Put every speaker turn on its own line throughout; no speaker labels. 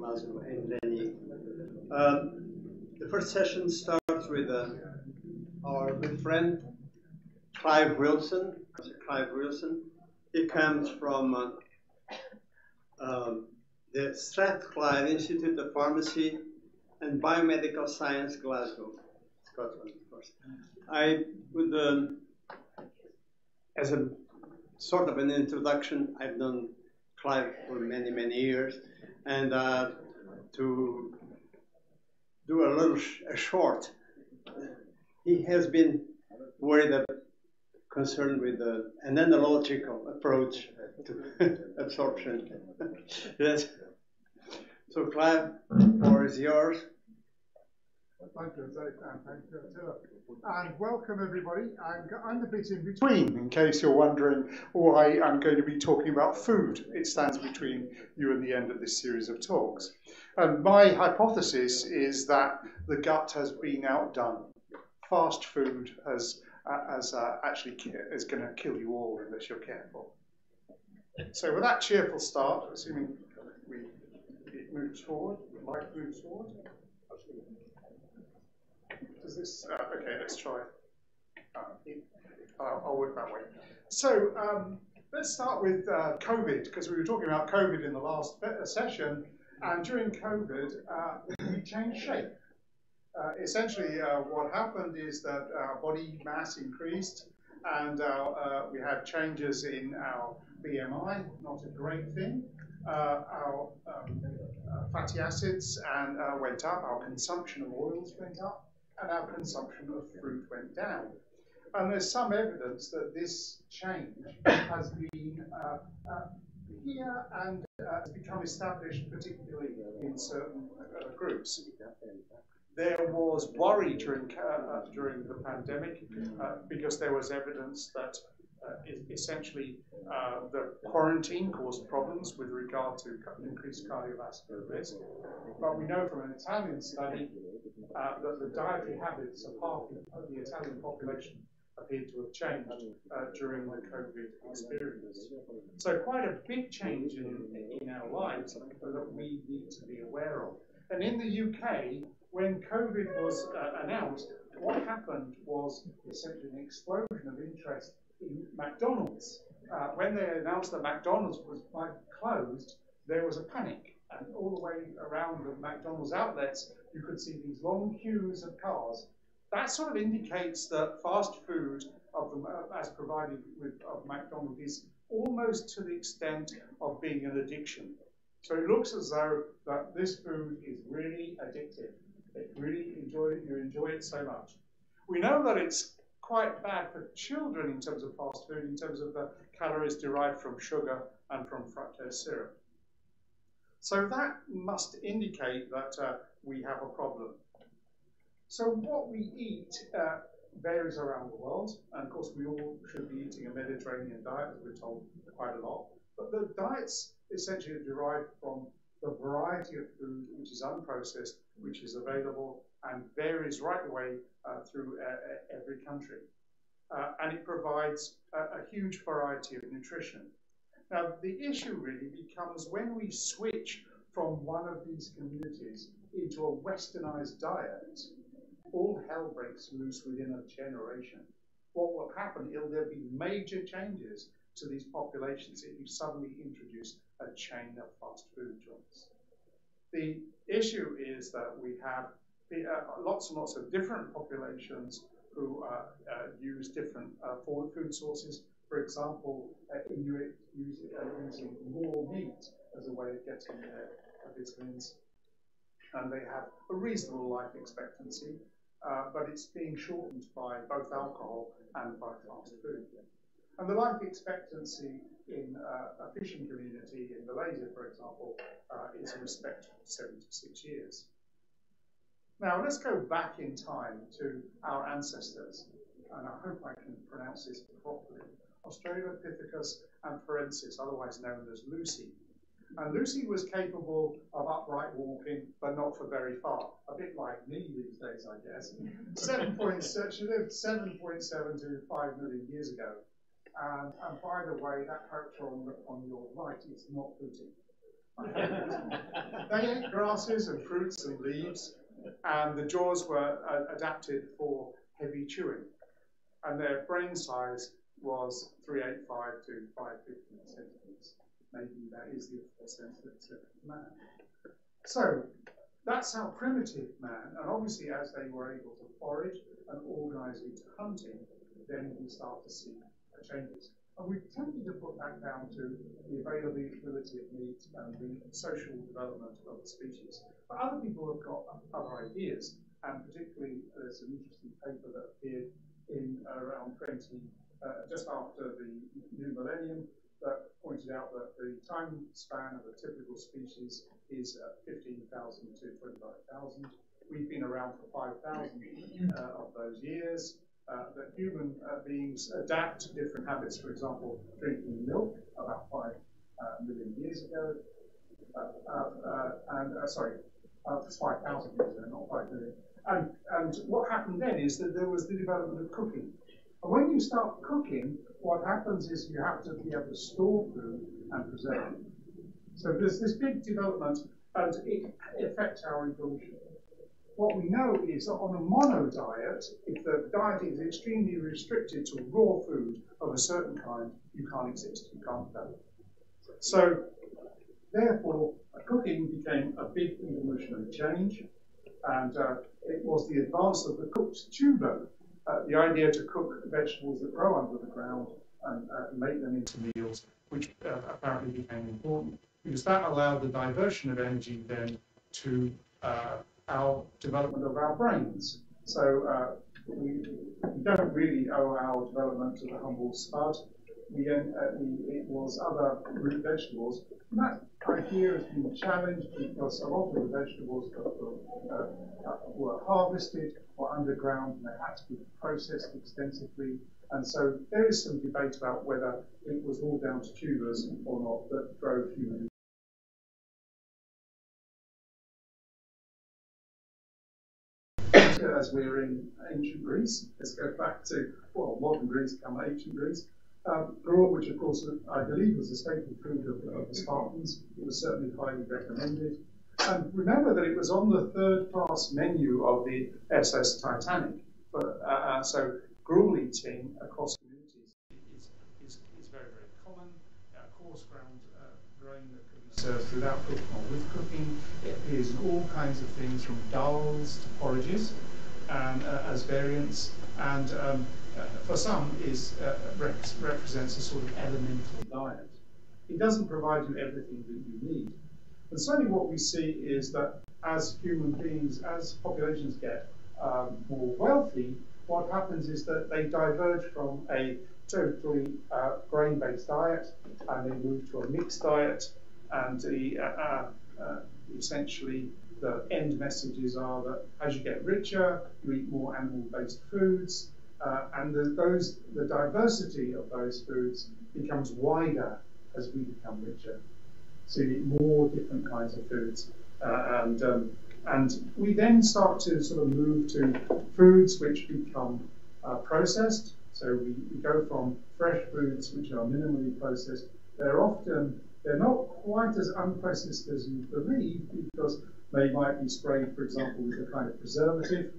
Glasgow and Benet. The first session starts with our good friend Clive Wilson. Clive Wilson. He comes from the Strathclyde Institute of Pharmacy and Biomedical Science, Glasgow, Scotland, of course. I would, as a sort of an introduction, I've known Clive for many, many years, and to do a short, he has been concerned with an analogical approach to absorption. Yes. So, Clive, the floor is yours.
Thank you, thank you, Attila. And welcome, everybody. I'm the bit in between, in case you're wondering why I'm going to be talking about food. It stands between you and the end of this series of talks. And my hypothesis is that the gut has been outdone. Fast food actually is going to kill you all unless you're careful. So with that cheerful start, assuming it moves forward, the light moves forward. Does this, okay, let's try. I'll work that way. So let's start with COVID, because we were talking about COVID in the last session, and during COVID, we changed shape. Essentially, what happened is that our body mass increased, and we had changes in our BMI, not a great thing. Our fatty acids went up, our consumption of oils went up, and our consumption of fruit went down. And there's some evidence that this change has been here and has become established, particularly in certain groups. There was worry during the pandemic because there was evidence that essentially the quarantine caused problems with regard to increased cardiovascular risk. But we know from an Italian study that the dietary habits of half of the Italian population appeared to have changed during the COVID experience. So quite a big change in our lives that we need to be aware of. And in the UK, when COVID was announced, what happened was essentially an explosion of interest in McDonald's. When they announced that McDonald's was closed, there was a panic. And all the way around the McDonald's outlets, you could see these long queues of cars. That sort of indicates that fast food as provided of McDonald's is almost to the extent of being an addiction. So it looks as though that this food is really addictive. You enjoy it so much. We know that it's quite bad for children in terms of fast food, in terms of the calories derived from sugar and from fructose syrup. So that must indicate that we have a problem. So what we eat varies around the world, and of course we all should be eating a Mediterranean diet, as we're told quite a lot. But the diets essentially are derived from the variety of food which is unprocessed, which is available, and varies right the way through every country. And it provides a huge variety of nutrition. Now, the issue really becomes when we switch from one of these communities into a westernized diet, all hell breaks loose within a generation. What will happen, there'll be major changes to these populations if you suddenly introduce a chain of fast food joints. The issue is that we have lots and lots of different populations who use different food sources. For example, Inuit using more meat as a way of getting their vitamins. And they have a reasonable life expectancy, but it's being shortened by both alcohol and by fast food. And the life expectancy in a fishing community in Malaysia, for example, is in respect of 76 years. Now, let's go back in time to our ancestors, and I hope I can pronounce this properly. Australopithecus afarensis, otherwise known as Lucy. And Lucy was capable of upright walking, but not for very far. A bit like me these days, I guess. She lived 7.7 to 5 million years ago. And by the way, that character on your right is not Putin. They ate grasses and fruits and leaves, and the jaws were adapted for heavy chewing. And their brain size was 385 to 550 centimeters. Maybe that is the sense of man. So that's how primitive man, and obviously as they were able to forage and organize into hunting, then we start to see changes. And we've tended to put that down to the availability of meat and the social development of the species. But other people have got other ideas, and particularly there's an interesting paper that appeared in around just after the new millennium, that pointed out that the time span of a typical species is 15,000 to 25,000. We've been around for 5,000 of those years. That human beings adapt to different habits. For example, drinking milk about 5 million years ago, sorry, 5,000 years ago, not 5 million. And what happened then is that there was the development of cooking. And when you start cooking, what happens is you have to be able to store food and preserve it. So there's this big development, and it affects our evolution. What we know is that on a mono diet, if the diet is extremely restricted to raw food of a certain kind, you can't exist, you can't develop. So, therefore, cooking became a big evolutionary change, and it was the advance of the cooked tuber, the idea to cook vegetables that grow under the ground and make them into meals, which apparently became important, because that allowed the diversion of energy then to our development of our brains. So we don't really owe our development to the humble spud. It was other root vegetables. And that idea has been challenged because a lot of the vegetables were harvested or underground, and they had to be processed extensively. And so there is some debate about whether it was all down to tubers or not that drove human. As we're in ancient Greece, let's go back to, well, modern Greece, come ancient Greece. Gruel, which of course I believe was the staple food of the Spartans, it was certainly highly recommended. And remember that it was on the third-class menu of the SS Titanic. So gruel eating across communities is very, very common. Coarse ground grain that can be served without cooking or with cooking. It appears in all kinds of things from dals to porridges as variants, and for some represents a sort of elemental diet. It doesn't provide you everything that you need. And certainly what we see is that as human beings, as populations get more wealthy, what happens is that they diverge from a totally grain-based diet, and they move to a mixed diet, and essentially the end messages are that as you get richer, you eat more animal-based foods, and the diversity of those foods becomes wider as we become richer. So you eat more different kinds of foods, and we then start to sort of move to foods which become processed. So we go from fresh foods which are minimally processed. They're not quite as unprocessed as you believe, because they might be sprayed, for example, with a kind of preservative,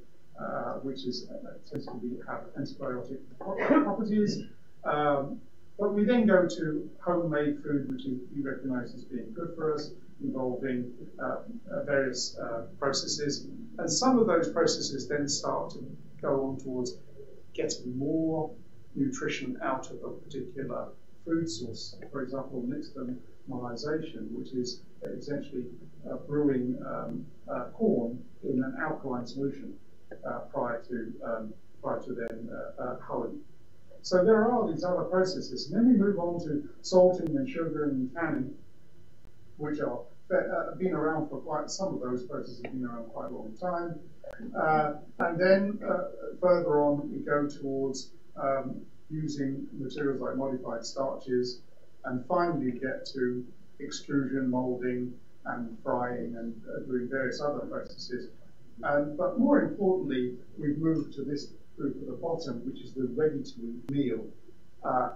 which tends to have antibiotic properties. But we then go to homemade food, which we recognise as being good for us, involving various processes. And some of those processes then start to go on towards getting more nutrition out of a particular food source. For example, nixtamalization, which is essentially brewing corn in an alkaline solution prior to then hulling. So there are these other processes. And then we move on to salting and sugaring and canning, which are been around for some of those processes have been around quite a long time. And then further on, we go towards using materials like modified starches, and finally get to extrusion, molding, and frying, and doing various other processes. But more importantly, we've moved to this group at the bottom, which is the ready-to-eat meal,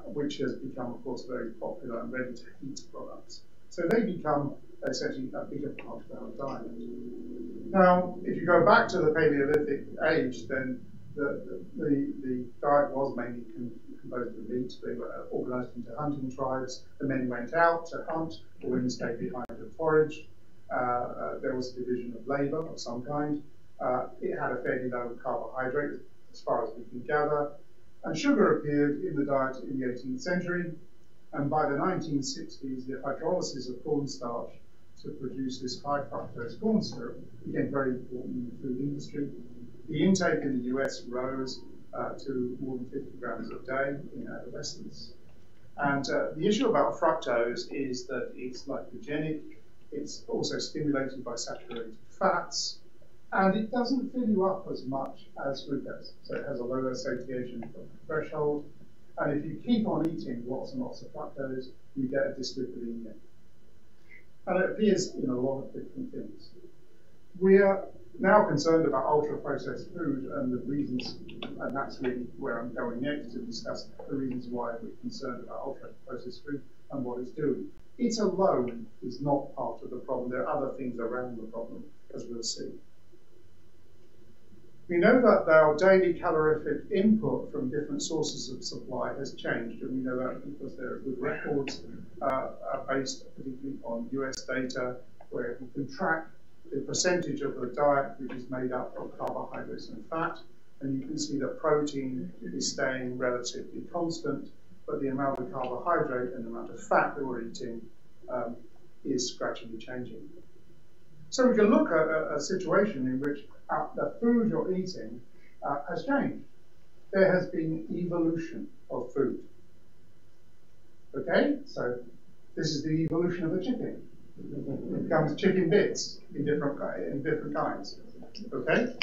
which has become, of course, very popular, and ready-to-eat products. So they become essentially a bigger part of our diet. Now, if you go back to the Paleolithic age, then the diet was mainly composed of meat. They were organised into hunting tribes. The men went out to hunt, the women stayed behind to forage. There was a division of labour of some kind. It had a fairly low carbohydrate, as far as we can gather. And sugar appeared in the diet in the 18th century. And by the 1960s, the hydrolysis of cornstarch to produce this high fructose corn syrup became very important in the food industry. The intake in the US rose to more than 50 grams a day in adolescence. And the issue about fructose is that it's lipogenic, it's also stimulated by saturated fats, and it doesn't fill you up as much as glucose. So it has a lower satiation threshold, and if you keep on eating lots and lots of fructose, you get a dyslipidemia. And it appears in a lot of different things. We are now concerned about ultra-processed food and the reasons, and that's really where I'm going next to discuss the reasons why we're concerned about ultra-processed food and what it's doing. It alone is not part of the problem. There are other things around the problem, as we'll see. We know that our daily calorific input from different sources of supply has changed, and we know that because there are good records based particularly on US data, where we can track the percentage of the diet which is made up of carbohydrates and fat, and you can see that protein is staying relatively constant, but the amount of carbohydrate and the amount of fat that we're eating is gradually changing. So we can look at a situation in which the food you're eating has changed. There has been evolution of food. Okay, so this is the evolution of the chicken. It becomes chicken bits in different kinds. Okay,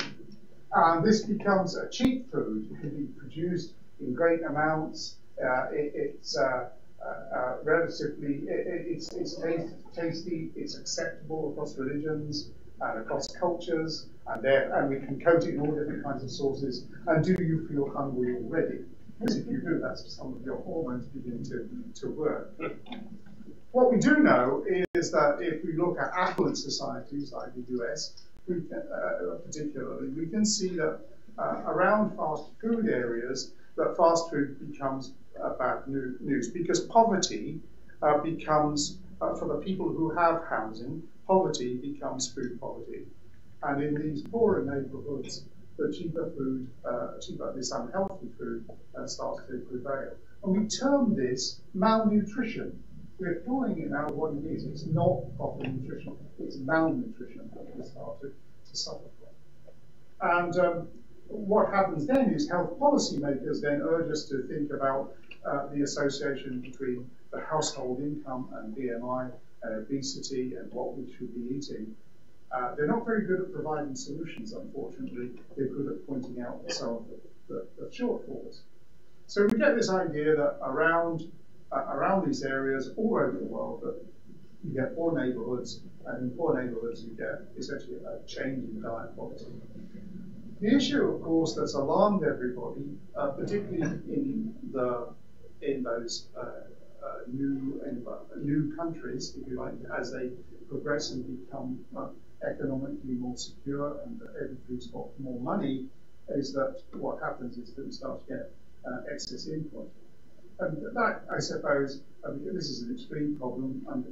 and this becomes a cheap food. It can be produced in great amounts. It's relatively, it's tasty. It's acceptable across religions and across cultures, and we can coat it in all different kinds of sauces. And do you feel hungry already? Because if you do, that's some of your hormones begin to work. What we do know is that if we look at affluent societies like the US, particularly, we can see that around fast food areas, that fast food becomes bad news, because poverty becomes, for the people who have housing, poverty becomes food poverty. And in these poorer neighborhoods, the cheaper food, this unhealthy food starts to prevail. And we term this malnutrition. We're calling it now what it is. It's not proper nutrition. It's malnutrition that we start to suffer from. And what happens then is health policymakers then urge us to think about the association between the household income and BMI and obesity and what we should be eating. They're not very good at providing solutions, unfortunately. They're good at pointing out some of the shortfalls. So we get this idea that around these areas all over the world, that you get poor neighborhoods, and in poor neighborhoods you get essentially a change in diet policy. The issue, of course, that's alarmed everybody, particularly in those new countries, if you like, as they progress and become economically more secure and everybody's got more money, is that what happens is that we start to get excess input. And that, I suppose, this is an extreme problem, and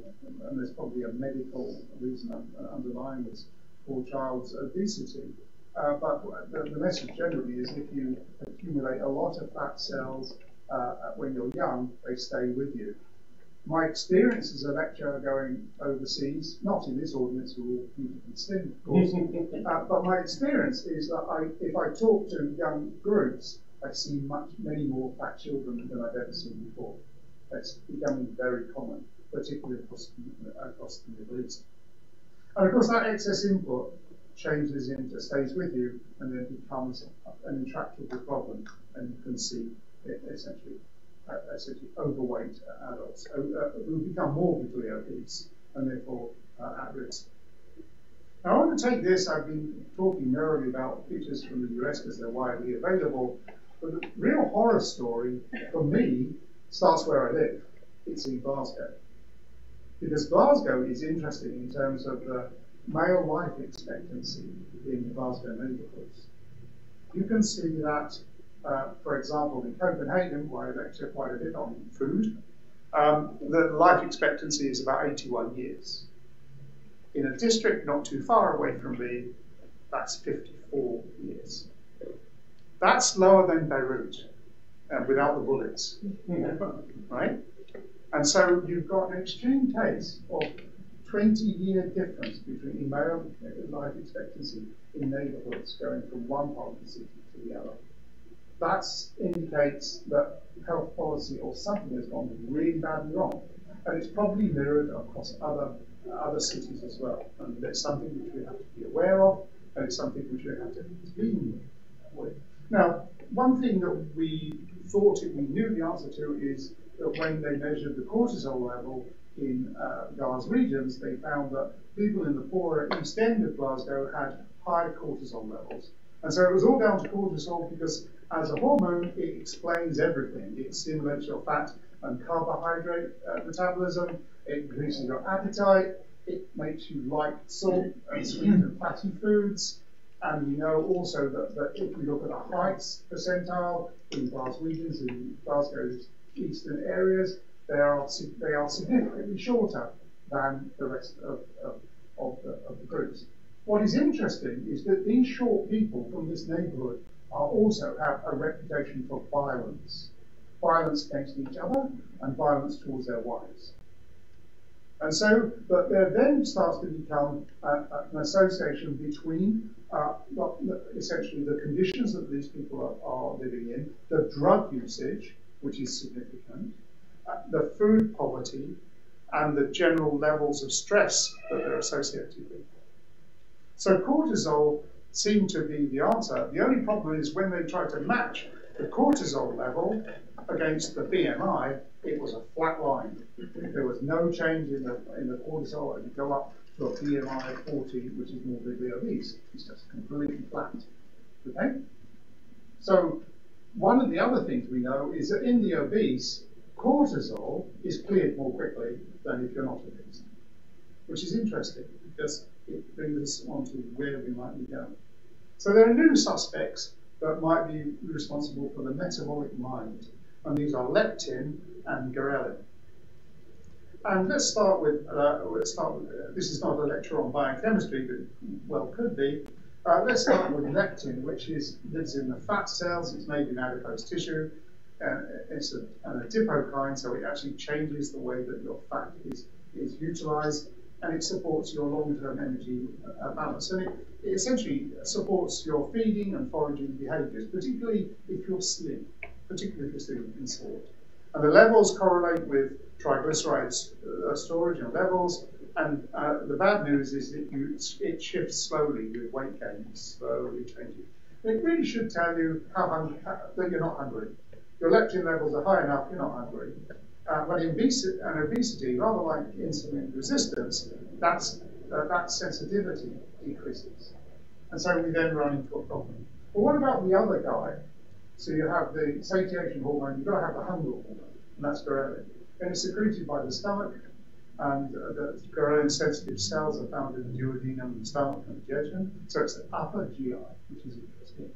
there's probably a medical reason underlying this poor child's obesity. But the message generally is if you accumulate a lot of fat cells when you're young, they stay with you. My experience as a lecturer going overseas, not in this audience, we're all beautifully slim, of course, but my experience is that if I talk to young groups, I see many more fat children than I've ever seen before. That's becoming very common, particularly across the Middle East. And of course, that excess input stays with you, and then becomes an intractable problem, and you can see it essentially overweight adults who become morbidly obese and therefore at risk. Now, I want to take this, I've been talking merely about pictures from the US because they're widely available, but the real horror story for me starts where I live. It's in Glasgow. because Glasgow is interesting in terms of the male life expectancy in Glasgow neighbourhoods. You can see that, for example, in Copenhagen, where I lecture quite a bit on food, the life expectancy is about 81 years. In a district not too far away from me, that's 54 years. That's lower than Beirut, without the bullets, right? And so you've got an extreme case of 20-year difference between male life expectancy in neighbourhoods going from one part of the city to the other. That indicates that health policy or something has gone really badly wrong. And it's probably mirrored across other cities as well. And it's something which we have to be aware of, and it's something which we have to deal with. Now, one thing that we thought we knew the answer to is that when they measured the cortisol level in Gars regions, they found that people in the poorer east end of Glasgow had high cortisol levels. And so it was all down to cortisol because as a hormone, it explains everything. It stimulates your fat and carbohydrate metabolism, it increases your appetite, it makes you like salt and sweet and fatty foods. And we know also that if we look at the heights percentile in Glas regions, in Glasgow's eastern areas, they are significantly shorter than the rest of the groups. What is interesting is that these short people from this neighbourhood also have a reputation for violence against each other and violence towards their wives. And so, but there then starts to become an association between essentially the conditions that these people are living in, the drug usage, which is significant, the food poverty, and the general levels of stress that they're associated with. So cortisol seemed to be the answer. The only problem is when they tried to match the cortisol level against the BMI, it was a flat line. There was no change in the cortisol as you go up to a BMI of 40, which is morbidly obese. It's just completely flat. Okay? So one of the other things we know is that in the obese, cortisol is cleared more quickly than if you're not obese, which is interesting because it brings us on to where we might be going. So there are new suspects that might be responsible for the metabolic mind, and these are leptin and ghrelin. And let's start with, this is not a lecture on biochemistry, but well could be. Let's start with leptin, which lives in the fat cells. It's made in adipose tissue. It's an adipokine, so it actually changes the way that your fat is utilized, and it supports your long-term energy balance. And it essentially supports your feeding and foraging behaviors, particularly if you're slim, particularly if you're slim in sport. And the levels correlate with triglycerides storage and levels. And the bad news is that it shifts slowly with weight gain, slowly changing. It really should tell you that you're not hungry. Your leptin levels are high enough, you're not hungry. But in obesity, rather like insulin resistance, that sensitivity decreases. And so we then run into a problem. But what about the other guy? So you have the satiation hormone, you've got to have the hunger hormone, and that's ghrelin. And it's secreted by the stomach, and the ghrelin-sensitive cells are found in the duodenum, the stomach, and the jejunum. So it's the upper GI, which is interesting.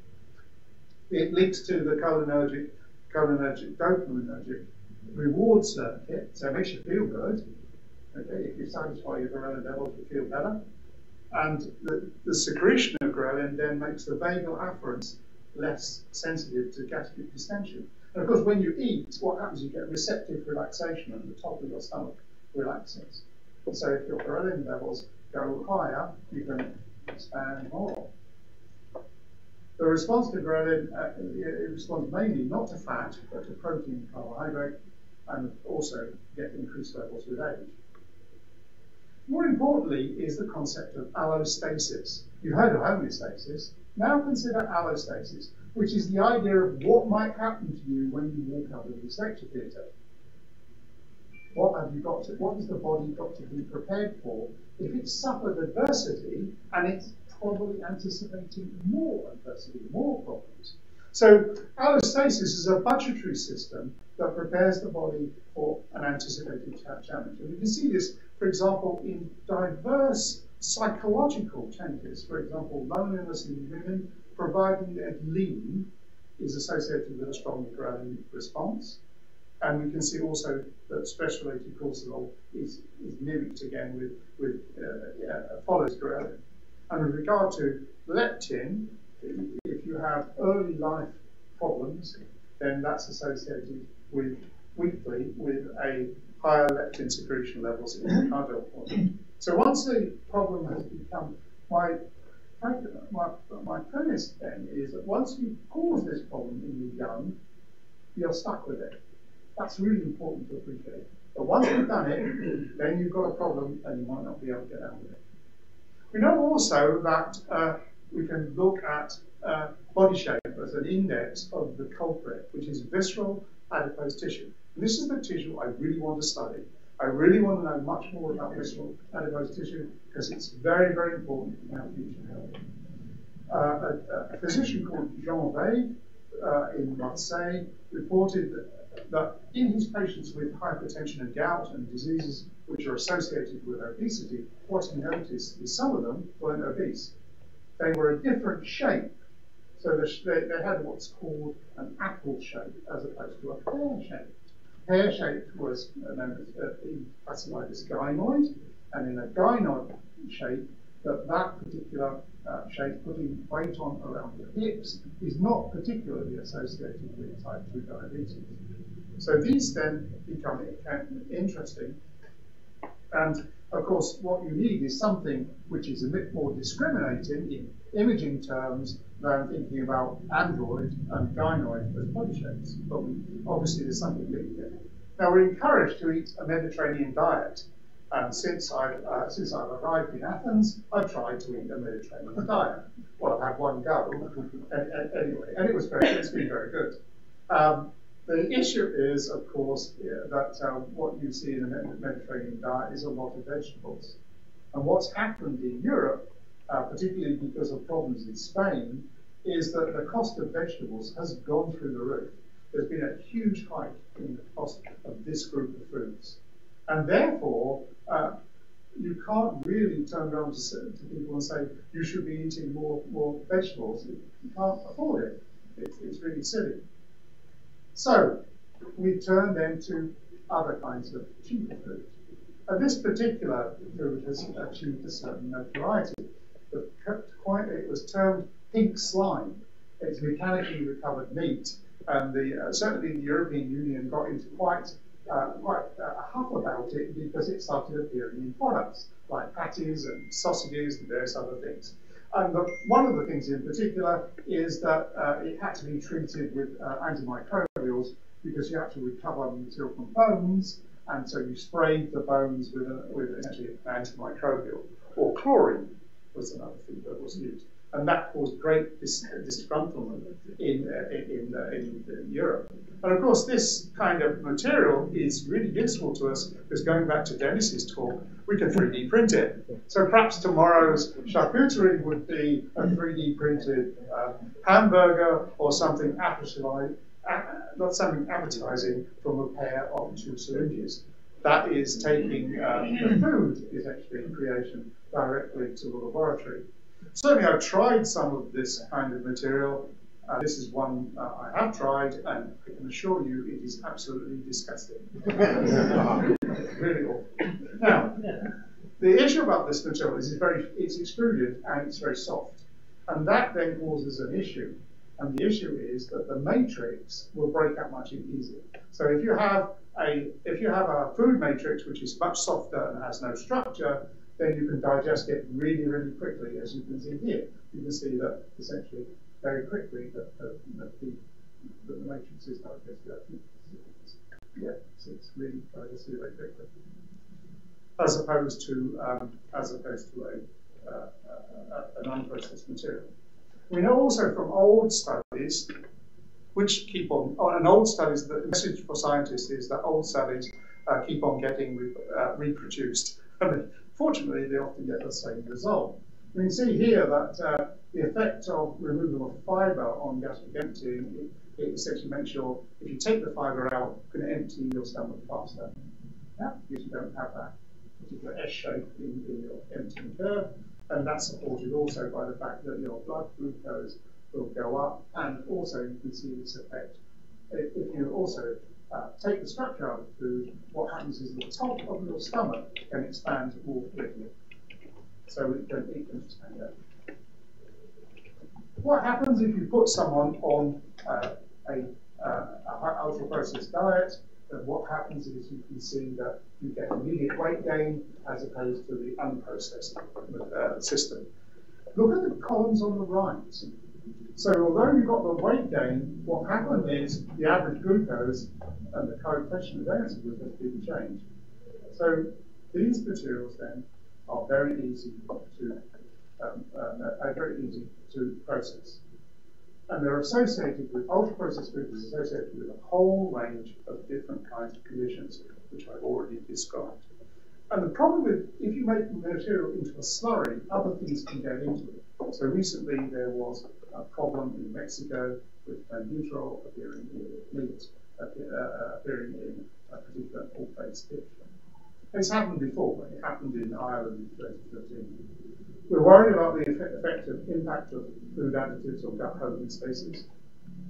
It links to the cholinergic, dopaminergic reward circuit, so it makes you feel good. Okay, if you satisfy your ghrelin levels, you feel better. And the secretion of ghrelin then makes the vagal afferents less sensitive to gastric distension. And of course, when you eat, what happens? You get receptive relaxation, and the top of your stomach relaxes. So if your ghrelin levels go higher, you can expand more. The response to ghrelin, it responds mainly not to fat, but to protein and carbohydrate, and also get increased levels with age. More importantly is the concept of allostasis. You've heard of homeostasis. Now consider allostasis, which is the idea of what might happen to you when you walk out of this lecture theatre. What has the body got to be prepared for if it's suffered adversity and it's probably anticipating more adversity, more problems? So allostasis is a budgetary system that prepares the body for an anticipated challenge. And you can see this, for example, in diverse psychological changes. For example, loneliness in women, providing they're lean, is associated with a stronger ghrelin response. And we can see also that stress-related cortisol is mimicked again follows ghrelin. And with regard to leptin, if you have early life problems, then that's associated with weekly with a higher leptin secretion levels in the adult body. So once the problem has become, my premise then is that once you cause this problem in the young, you're stuck with it. That's really important to appreciate. But once you've done it, then you've got a problem and you might not be able to get out of it. We know also that we can look at body shape as an index of the culprit, which is visceral adipose tissue. And this is the tissue I really want to study. I really want to know much more about visceral adipose tissue because it's very, very important in our future health. A physician called Jean Vague in Marseille reported that in his patients with hypertension and gout and diseases which are associated with obesity, what he noticed is some of them weren't obese. They were a different shape. So they had what's called an apple shape as opposed to a pear shape. Pear shape was known as classified as gynoid, and in a gynoid shape, that particular shape, putting weight on around the hips, is not particularly associated with type 2 diabetes. So these then become interesting. And of course, what you need is something which is a bit more discriminating in imaging terms than thinking about android and gynoid as body shapes. But obviously, there's something big here. Now, we're encouraged to eat a Mediterranean diet. And since I've arrived in Athens, I've tried to eat a Mediterranean diet. Well, I've had one go anyway, and it's been very good. The issue is, of course, that what you see in the Mediterranean diet is a lot of vegetables. And what's happened in Europe, particularly because of problems in Spain, is that the cost of vegetables has gone through the roof. There's been a huge hike in the cost of this group of foods. And therefore, you can't really turn around to people and say, you should be eating more vegetables. You can't afford it. It's really silly. So we turn then to other kinds of cheaper food. And this particular food has achieved a certain notoriety. It was termed pink slime. It's mechanically recovered meat, and certainly the European Union got into quite a huff about it because it started appearing in products like patties and sausages and various other things. And one of the things in particular is that it had to be treated with antimicrobials because you had to recover the material from bones, and so you sprayed the bones with essentially an antimicrobial. Or chlorine was another thing that was used. And that caused great disgruntlement in Europe. And of course, this kind of material is really useful to us because going back to Dennis's talk, we can 3D print it. So perhaps tomorrow's charcuterie would be a 3D printed hamburger or something not something appetizing from a pair of 2 syringes. That is taking the food, is actually creation, directly to the laboratory. Certainly, I've tried some of this kind of material. This is one I have tried, and I can assure you it is absolutely disgusting. Really awful. Now, the issue about this material is it's extruded and it's very soft. And that then causes an issue. And the issue is that the matrix will break up much easier. So if you have a food matrix which is much softer and has no structure, then you can digest it really, really quickly, as you can see here. You can see that essentially very quickly that the matrix is digested. Yeah, so it's really digested very quickly, as opposed to an unprocessed material. We know also from old studies, which keep on, and old studies, the message for scientists is that old studies keep on getting reproduced. Fortunately, they often get the same result. We can see here that the effect of removal of fibre on gastric emptying, it essentially makes sure if you take the fibre out, you can empty your stomach faster. Yeah, because you don't have that particular S shape in your emptying curve. And that's supported also by the fact that your blood glucose will go up, and also you can see this effect. If you also take the structure out of the food, what happens is the top of your stomach can expand more quickly. So it can expand out. What happens if you put someone on a ultra-processed diet? Then what happens is you can see that you get immediate weight gain as opposed to the unprocessed system. Look at the columns on the right. So although you got the weight gain, what happened is the average glucose and the coefficient of variance of glucose didn't change. So these materials then are very easy to process. And they're associated with ultra-processed foods, is associated with a whole range of different kinds of conditions, which I've already described. And the problem with, if you make material into a slurry, other things can get into it. So recently there was a problem in Mexico with butyrol appearing in meat, appearing in a particular pork-based dish. It's happened before, but it happened in Ireland in 2013. We're worried about the effective impact of food additives on gut homeostasis.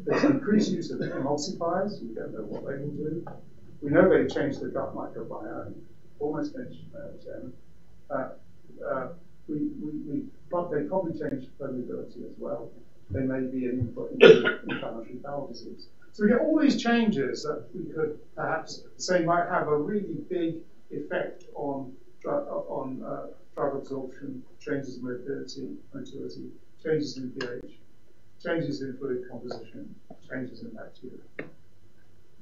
There's increased use of emulsifiers. We don't know what they will do. We know they change the gut microbiome. Almost finished, Chairman. They probably change permeability as well. They may be an input into inflammatory bowel disease. So we get all these changes that we could perhaps say might have a really big effect on drug absorption, changes in motility, changes in pH, changes in fluid composition, changes in bacteria.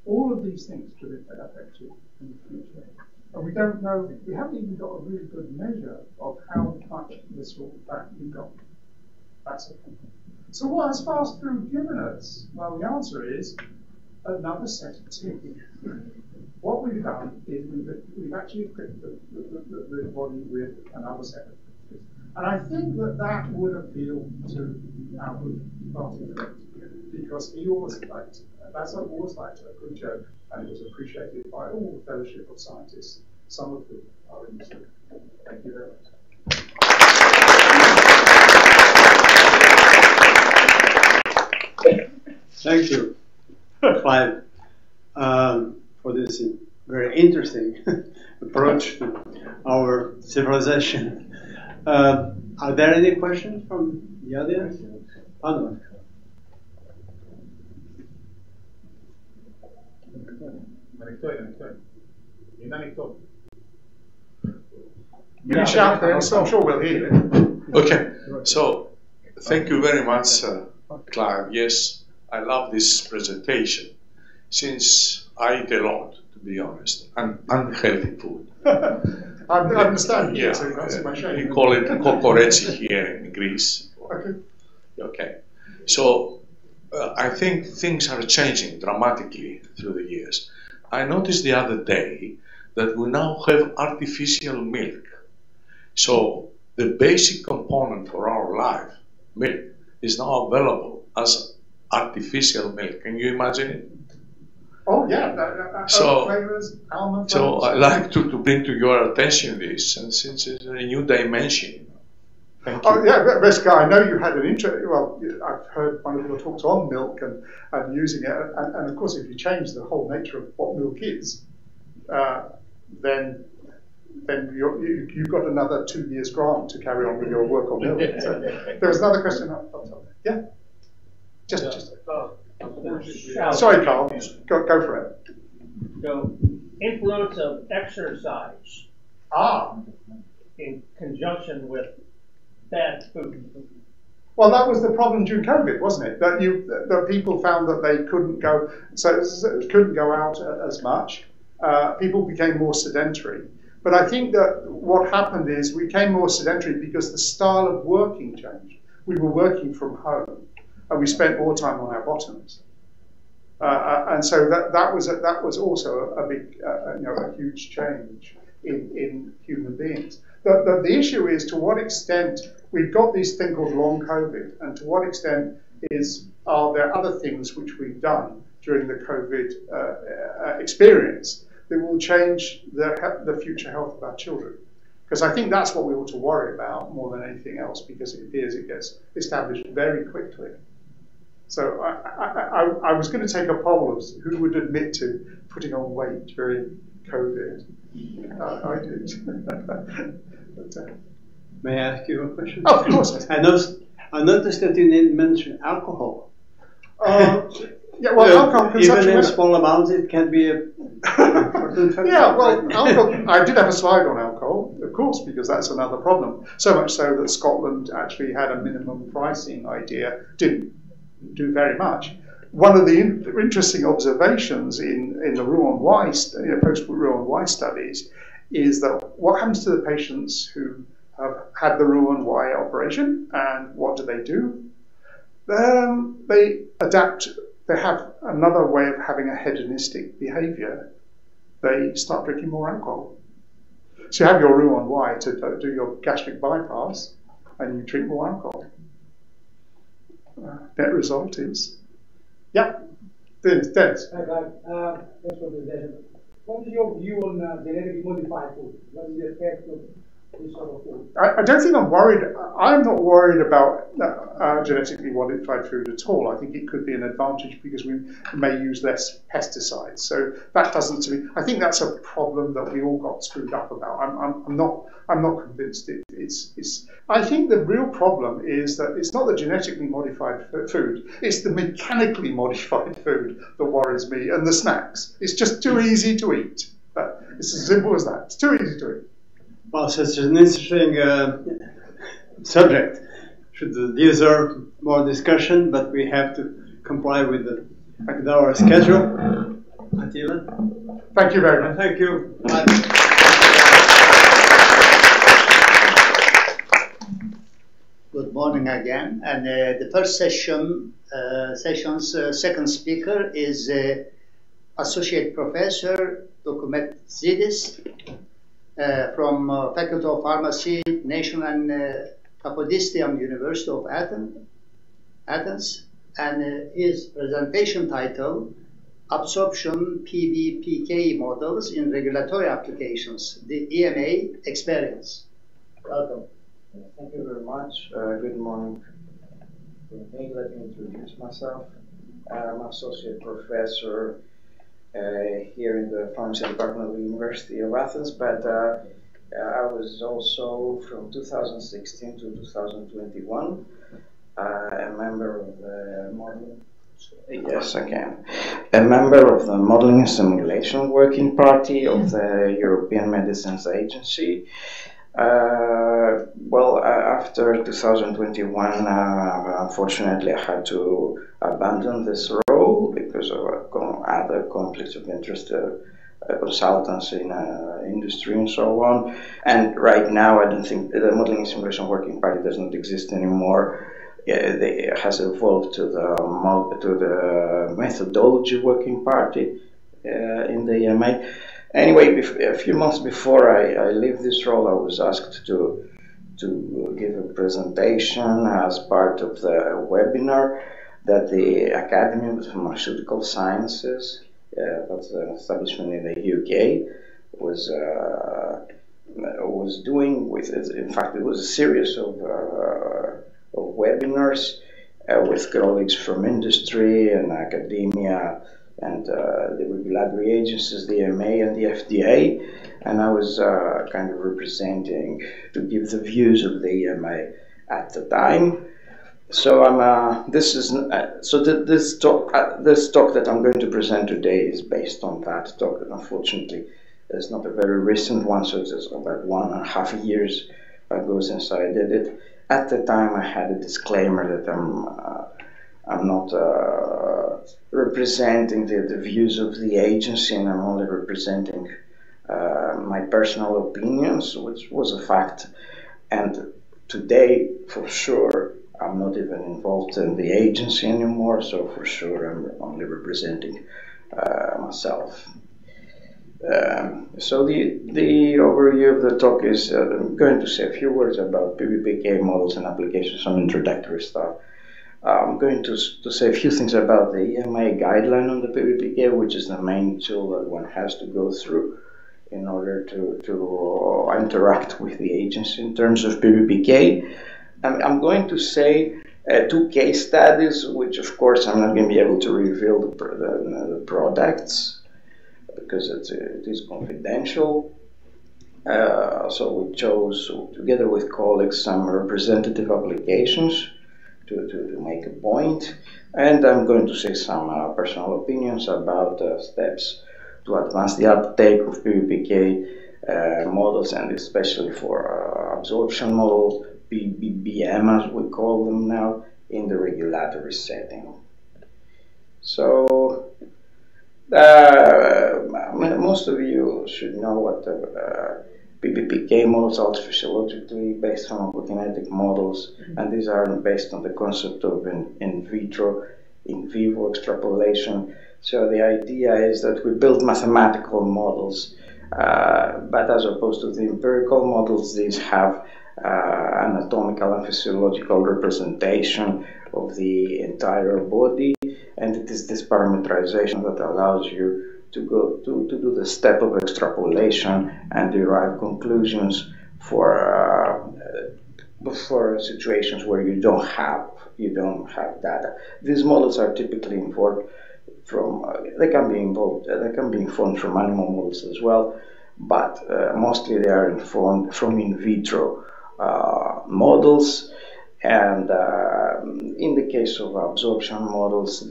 All of these things could affect you in the future. And we don't know, we haven't even got a really good measure of how much visceral fat you've got. That's it. So what has fast food given us? Well, the answer is another set of teeth. What we've done is we've actually equipped the body with another set of teeth. And I think that would appeal to our good party director, because he always liked, that's always liked a good joke, and it was appreciated by all the Fellowship of Scientists, some of whom are in this room. Thank you very much.
Thank you, Clive, for this very interesting approach to our civilization. Are there any questions from the audience? Oh,
You can shout there, so I'm sure we'll hear it.
Okay, so thank you very much, Clive. Yes, I love this presentation, since I eat a lot, to be honest, and unhealthy food.
I understand.
Yeah,
so that's my shame.
we call it kokoretsi here in Greece.
Okay.
Okay, so I think things are changing dramatically through the years. I noticed the other day that we now have artificial milk. So the basic component for our life, milk, is now available as artificial milk. Can you imagine it?
Oh yeah, flavors, almond flavors.
So I'd like to bring to your attention this, and since it's a new dimension. Thank you.
Oh yeah, Reska, I know you had an interest. Well, I've heard one of your talks on milk and using it, and of course, if you change the whole nature of what milk is, then you've got another 2 years grant to carry on with your work on milk. So, there was another question up top. Yeah, just. Sorry, Carl. Go for it.
So, influence of exercise in conjunction with bad food.
Well, that was the problem during COVID, wasn't it? That people found that they couldn't go out as much. People became more sedentary. But I think that what happened is we became more sedentary because the style of working changed. We were working from home, and we spent more time on our bottoms. And so that was also a big, a huge change in human beings. the issue is to what extent we've got this thing called long COVID, and to what extent are there other things which we've done during the COVID experience that will change the future health of our children? Because I think that's what we ought to worry about more than anything else, because it appears it gets established very quickly. So I was going to take a poll of who would admit to putting on weight during COVID. I did.
May I ask you a question?
Oh, of course.
I noticed that you didn't mention alcohol.
Yeah, well, alcohol consumption.
Even in small amounts, it can be a important factor.
Yeah, well, alcohol. I did have a slide on alcohol, of course, because that's another problem. So much so that Scotland actually had a minimum pricing idea, didn't do very much. One of the interesting observations in the Roux-en-Y, post-Roux-en-Y studies is that what happens to the patients who have had the Roux-en-Y operation, and what do? They adapt. They have another way of having a hedonistic behavior. They start drinking more alcohol. So you have your Roux-en-Y to do your gastric bypass, and you drink more alcohol. Net result is, yeah, Dennis.
Hi, guys. Thanks for the presentation. What is your view on genetically modified food? What is the effect of this sort of food?
I don't think I'm worried. I'm not worried about genetically modified food at all. I think it could be an advantage because we may use less pesticides. So that doesn't to me. I think that's a problem that we all got screwed up about. I'm not convinced it's. I think the real problem is that it's not the genetically modified food. It's the mechanically modified food that worries me, and the snacks. It's just too easy to eat. It's as simple as that. It's too easy to eat.
Well, such an interesting subject. Should deserve more discussion, but we have to comply with our schedule. Attila?
Thank you very much.
Thank you.
Good morning again. And the first session's second speaker is Associate Professor Dokoumetzidis from Faculty of Pharmacy, National and Kapodistrian University of Athens, and his presentation title, Absorption PBPK Models in Regulatory Applications, the EMA Experience. Welcome.
Thank you very much. Good morning. Let me introduce myself. I'm Associate Professor here in the Pharmacy Department of the University of Athens, but I was also from 2016 to 2021 a member of the modeling. Yes, I can. A member of the Modeling and Simulation Working Party of the European Medicines Agency. After 2021, unfortunately, I had to abandon this role because of other conflicts of interest, consultants in industry and so on. And right now, I don't think the Modeling and Simulation Working Party does not exist anymore. It has evolved to the Methodology Working Party in the EMA. Anyway, a few months before I leave this role, I was asked to give a presentation as part of the webinar that the Academy of Pharmaceutical Sciences, that's an establishment in the UK, was doing with. In fact, it was a series of webinars with colleagues from industry and academia and the regulatory agencies, the EMA and the FDA, and I was kind of representing to give the views of the EMA at the time. So this talk that I'm going to present today is based on that talk. That unfortunately is not a very recent one, so it's about 1.5 years ago since I did it. At the time, I had a disclaimer that I'm not representing the views of the agency, and I'm only representing my personal opinions, which was a fact. And today, for sure, I'm not even involved in the agency anymore, so for sure I'm only representing myself. So the overview of the talk is I'm going to say a few words about PBPK models and applications, some introductory stuff. I'm going to say a few things about the EMA guideline on the PBPK, which is the main tool that one has to go through in order to interact with the agency in terms of PBPK. I'm going to say two case studies, which of course I'm not going to be able to reveal the products because it is confidential. So we chose, together with colleagues, some representative applications to make a point. And I'm going to say some personal opinions about steps to advance the uptake of PBPK models, and especially for absorption models, PBBM as we call them now, in the regulatory setting. So, most of you should know what PBPK models are physiologically based pharmacokinetic models, and these are based on the concept of in vitro, in vivo extrapolation. So the idea is that we build mathematical models, but as opposed to the empirical models, these have anatomical and physiological representation of the entire body, and it is this parameterization that allows you to go to do the step of extrapolation and derive conclusions for situations where you don't have data. These models are typically informed from they can be informed from animal models as well, but mostly they are informed from in vitro models. And in the case of absorption models,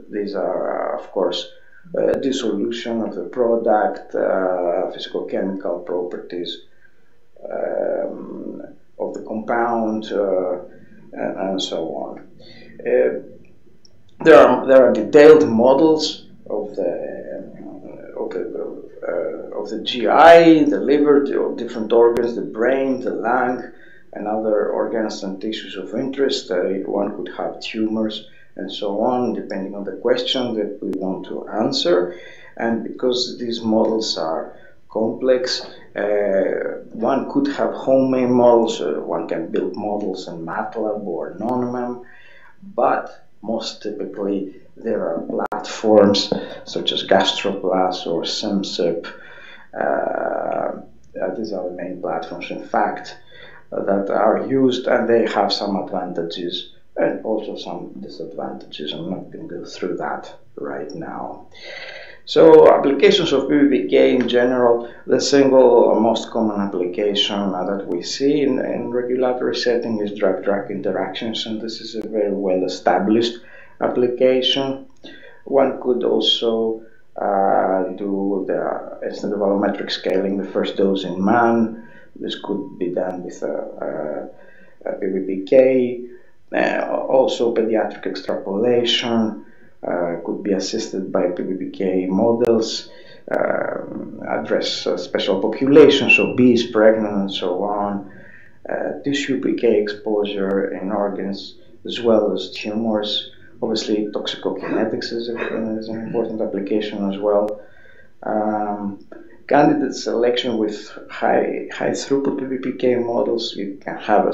these are of course dissolution of the product, physicochemical properties of the compound, and so on. There are detailed models of the GI, the liver, the different organs, the brain, the lung, and other organs and tissues of interest. One could have tumors and so on, depending on the question that we want to answer. And because these models are complex, one could have homemade models, one can build models in MATLAB or NONMEM, but most typically there are platforms such as GastroPlus or SimSip. These are the main platforms, in fact, that are used, and they have some advantages and also some disadvantages. I'm not going to go through that right now. So applications of PBPK in general, the single most common application that we see in regulatory setting is drug-drug interactions, and this is a very well established application. One could also do the instant volumetric scaling, the first dose in man. This could be done with PBPK. Also pediatric extrapolation could be assisted by PBPK models, address special populations, obese, pregnant, and so on. Tissue PK exposure in organs as well as tumors. Obviously, toxicokinetics is an important application as well. Candidate selection with high throughput PBPK models. You can have an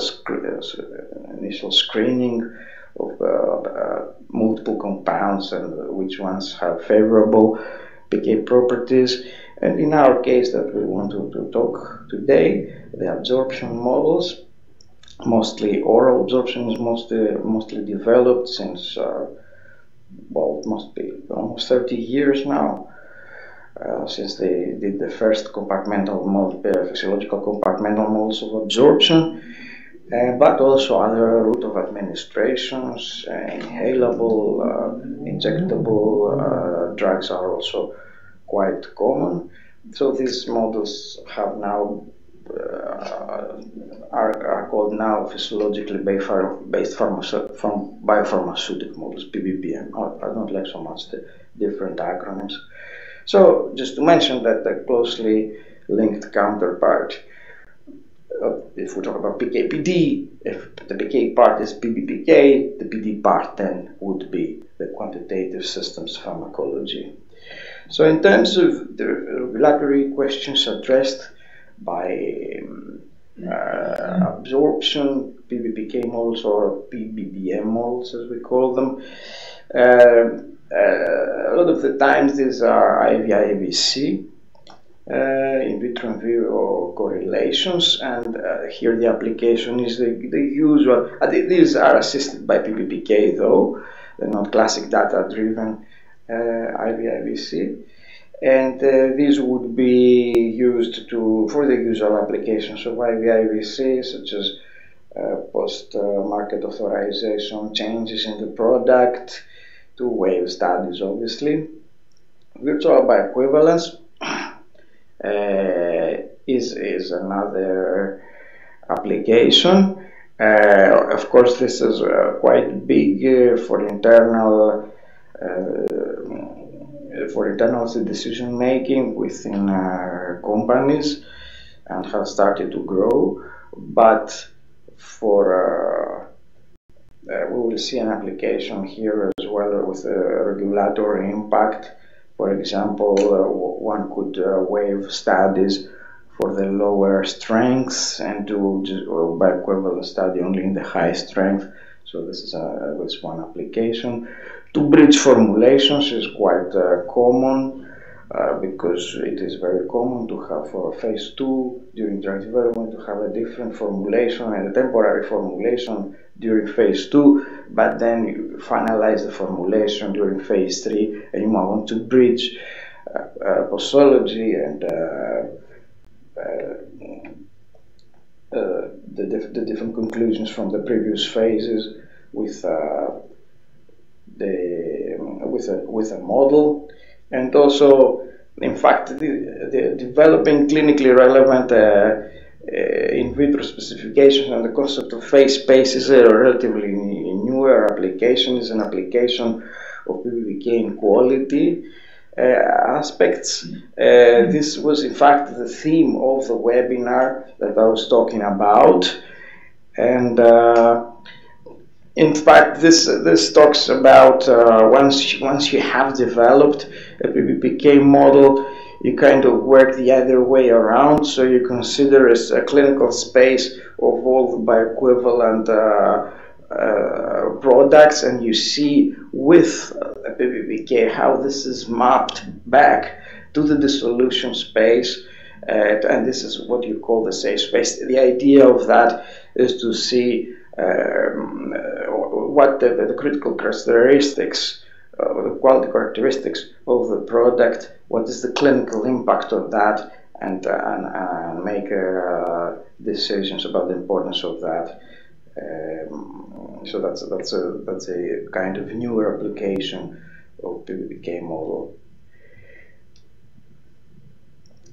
initial screening of multiple compounds and which ones have favorable PK properties. And in our case that we want to talk today, the absorption models, mostly oral absorption is mostly developed since, well, it must be almost 30 years now, since they did the first physiological compartmental models of absorption. But also other route of administrations, inhalable, injectable drugs are also quite common. So these models have now are called now physiologically based biopharmaceutic models, PBPM. I don't like so much the different acronyms. So just to mention that the closely linked counterpart, if we talk about PK/PD, if the PK part is PBPK, the PD part then would be the quantitative systems pharmacology. So in terms of the regulatory questions addressed by absorption PBPK models, or PBBM models as we call them, a lot of the times these are IVIVC, in vitro and vivo correlations, and here the application is the usual. These are assisted by PBPK though, they're not classic data driven IVIVC, and these would be used for the usual applications of IVIVC, such as post-market authorization, changes in the product, two-wave studies obviously. Virtual bioequivalence is another application. Of course, this is quite big for internal decision making within companies, and has started to grow. But for we will see an application here as well with a regulatory impact. For example, one could waive studies for the lower strengths and do bioequivalence study only in the high strength. So this is one application. To bridge formulations is quite common because it is very common to have for phase 2 during drug development to have a different formulation and a temporary formulation during phase 2, but then you finalize the formulation during phase 3, and you might want to bridge posology and the different conclusions from the previous phases with a model, and also, in fact, the developing clinically relevant in vitro specifications and the concept of phase space is a relatively newer application. Is an application of PBPK in quality aspects. This was in fact the theme of the webinar that I was talking about, and in fact this talks about once you have developed a PBPK model, you kind of work the other way around. So you consider as a clinical space of all the bioequivalent products, and you see with a PBPK how this is mapped back to the dissolution space, and this is what you call the safe space. The idea of that is to see what the critical characteristics, the quality characteristics of the product, what is the clinical impact of that, and make decisions about the importance of that. So that's a kind of newer application of PBPK model.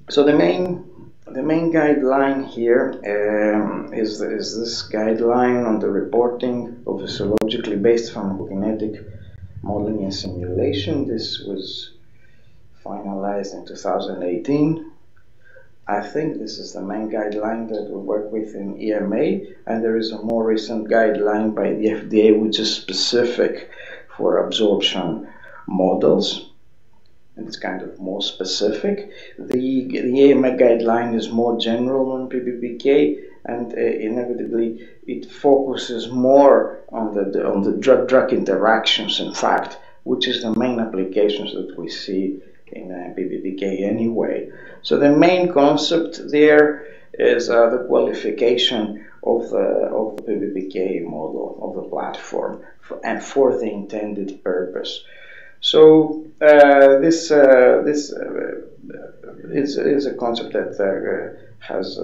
So the main guideline here is this guideline on the reporting of physiologically based pharmacokinetic modeling and simulation. This was finalized in 2018. I think this is the main guideline that we work with in EMA, and there is a more recent guideline by the FDA which is specific for absorption models, and it's kind of more specific. The EMA guideline is more general on PBPK, and inevitably it focuses more on the drug-drug interactions, in fact, which is the main applications that we see in PBPK anyway. So the main concept there is the qualification of the PBPK model of the platform and for the intended purpose. So this is a concept that has a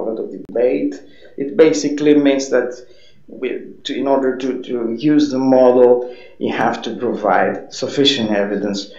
lot of debate. It basically means that in order to use the model, you have to provide sufficient evidence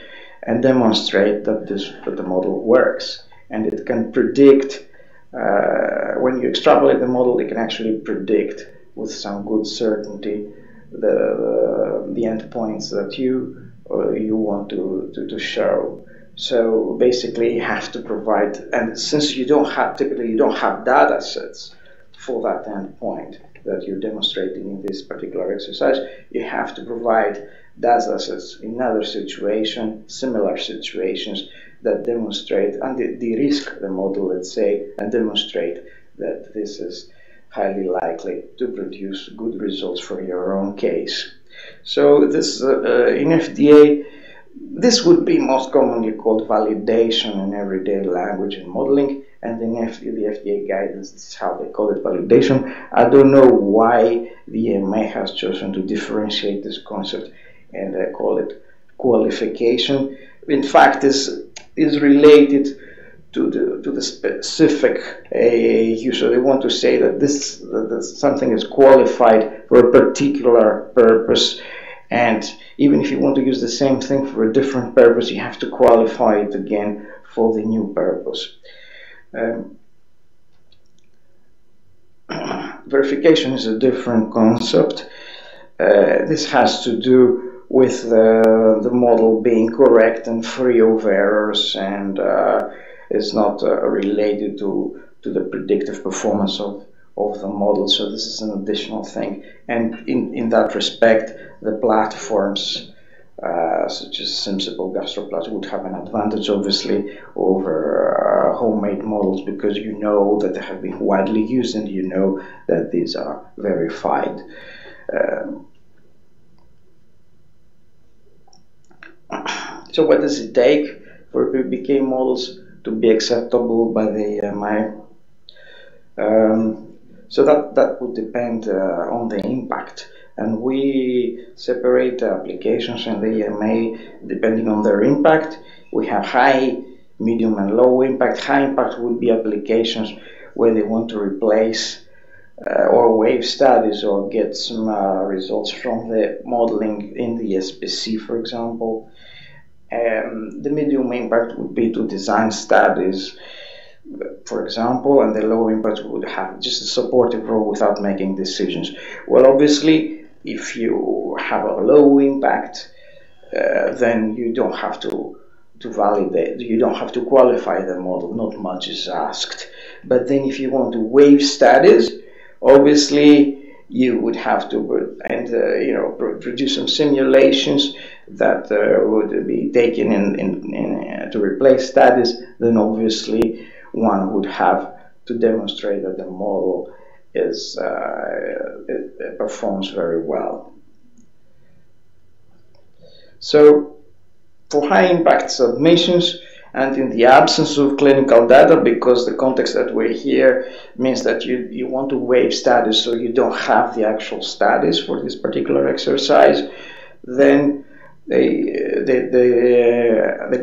and demonstrate that the model works, and it can predict. When you extrapolate the model, it can actually predict with some good certainty the endpoints that you want to show. So basically, you have to provide, and since typically you don't have data sets for that endpoint that you're demonstrating in this particular exercise, you have to provide data's in other situations, similar situations, that demonstrate and de-risk the model, let's say, and demonstrate that this is highly likely to produce good results for your own case. So this in FDA, this would be most commonly called validation in everyday language and modeling, and in the FDA guidance, this is how they call it, validation. I don't know why the EMA has chosen to differentiate this concept and call it qualification. In fact, this is related to the specific use. So they want to say that that something is qualified for a particular purpose, and even if you want to use the same thing for a different purpose, you have to qualify it again for the new purpose. Verification is a different concept. This has to do with the model being correct and free of errors, and is not related to the predictive performance of the model. So this is an additional thing. And in that respect, the platforms such as Simcycle GastroPlus would have an advantage, obviously, over homemade models, because you know that they have been widely used and you know that these are verified. So what does it take for PBPK models to be acceptable by the EMA? So that would depend on the impact, and we separate applications in the EMA depending on their impact. We have high, medium, and low impact. High impact would be applications where they want to replace or waive studies or get some results from the modeling in the SPC, for example. The medium impact would be to design studies, for example, and the low impact would have just a supportive role without making decisions. Well, obviously, if you have a low impact, then you don't have to validate, you don't have to qualify the model, not much is asked. But then if you want to waive studies, obviously you would have to produce some simulations that would be taken in to replace studies. Then obviously one would have to demonstrate that the model is it performs very well. So for high impact submissions, and in the absence of clinical data, because the context that we're here means that you want to waive studies, so you don't have the actual studies for this particular exercise, then the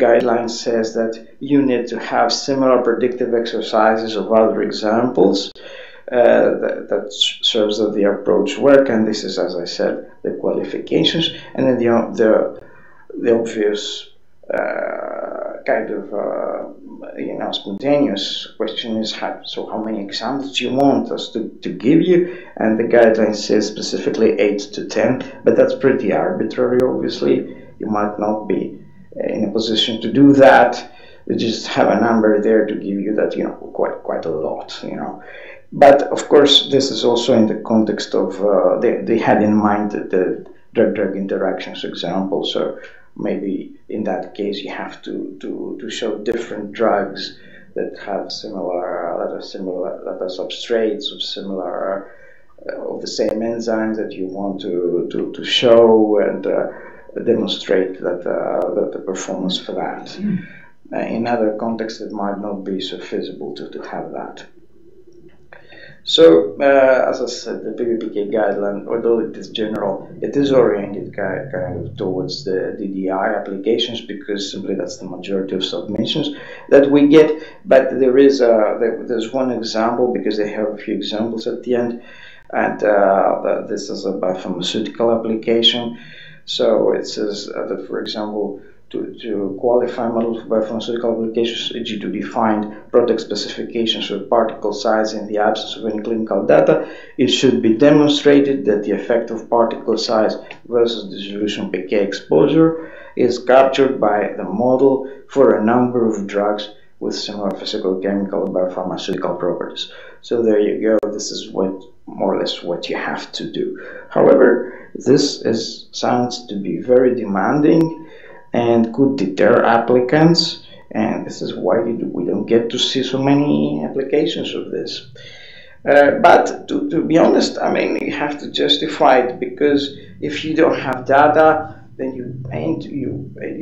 guideline says that you need to have similar predictive exercises of other examples that shows that the approach work, and this is, as I said, the qualifications. And then the obvious kind of spontaneous question is how many examples do you want us to give you? And the guideline says specifically 8 to 10, but that's pretty arbitrary. Obviously, you might not be in a position to do that. You just have a number there to give you that, quite a lot, But of course, this is also in the context of they had in mind the drug-drug interactions example. So maybe in that case you have to show different drugs that have similar that are substrates of similar of the same enzymes that you want to show and demonstrate that the performance for that. In other contexts, it might not be so feasible to have that. So, as I said, the PBPK guideline, although it is general, it is oriented kind of towards the DDI applications, because simply that's the majority of submissions that we get. But there's one example, because they have a few examples at the end, and this is a biopharmaceutical application. So it says that, for example, to qualify models for biopharmaceutical applications, e.g. to define product specifications or particle size in the absence of any clinical data, it should be demonstrated that the effect of particle size versus dissolution PK exposure is captured by the model for a number of drugs with similar physical, chemical, and biopharmaceutical properties. So there you go. This is what more or less what you have to do. However, this sounds to be very demanding and could deter applicants, and this is why we don't get to see so many applications of this. But to be honest, I mean, you have to justify it, because if you don't have data, then you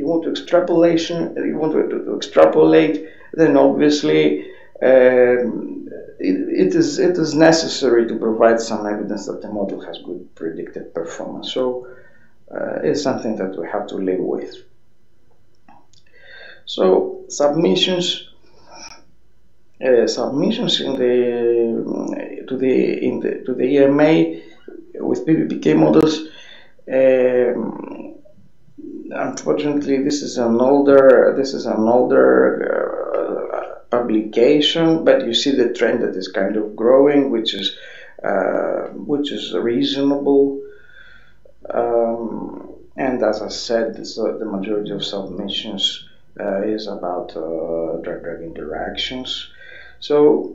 want to extrapolate, then obviously it is necessary to provide some evidence that the model has good predicted performance. So it's something that we have to live with. So submissions in to the EMA with PBPK models. Unfortunately, this is an older publication, but you see the trend that is kind of growing, which is reasonable. And as I said, the majority of submissions is about drug-drug interactions. So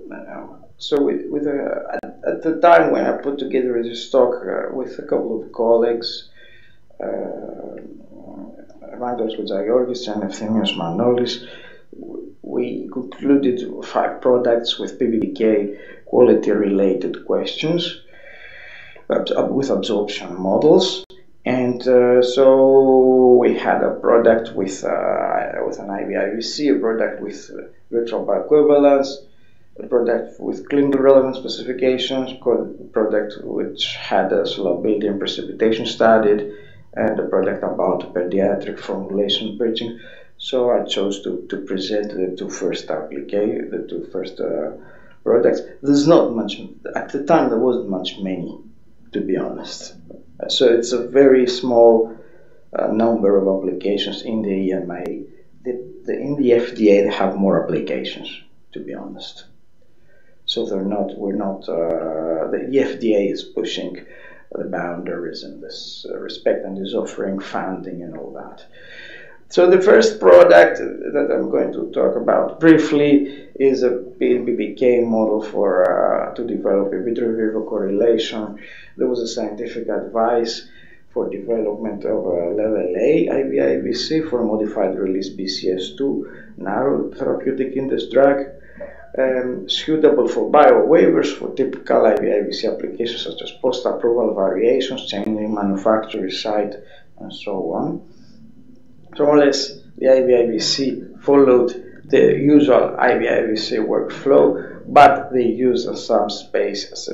at the time when I put together this talk with a couple of colleagues, Randolph Koutsagiorgis and Efthimios Manolis, we concluded 5 products with PBPK quality-related questions with absorption models. And so we had a product with an IVIVC, a product with virtual bioequivalence, a product with clinical relevant specifications, a product which had a solubility and precipitation studied, and a product about pediatric formulation bridging. So I chose to present the two first products. There's not much, at the time there wasn't much many, to be honest. So it's a very small number of applications in the EMA. In the FDA, they have more applications, to be honest. So the FDA is pushing the boundaries in this respect and is offering funding and all that. So the first product that I'm going to talk about briefly is a PBPK model to develop in vitro vivo correlation. There was a scientific advice for development of a level A IVIVC for modified release BCS2, narrow therapeutic index drug, suitable for biowaivers for typical IVIVC applications such as post-approval variations, changing manufacturing site, and so on. So more or less, the IVIVC followed the usual IVIVC workflow, but they use some steps.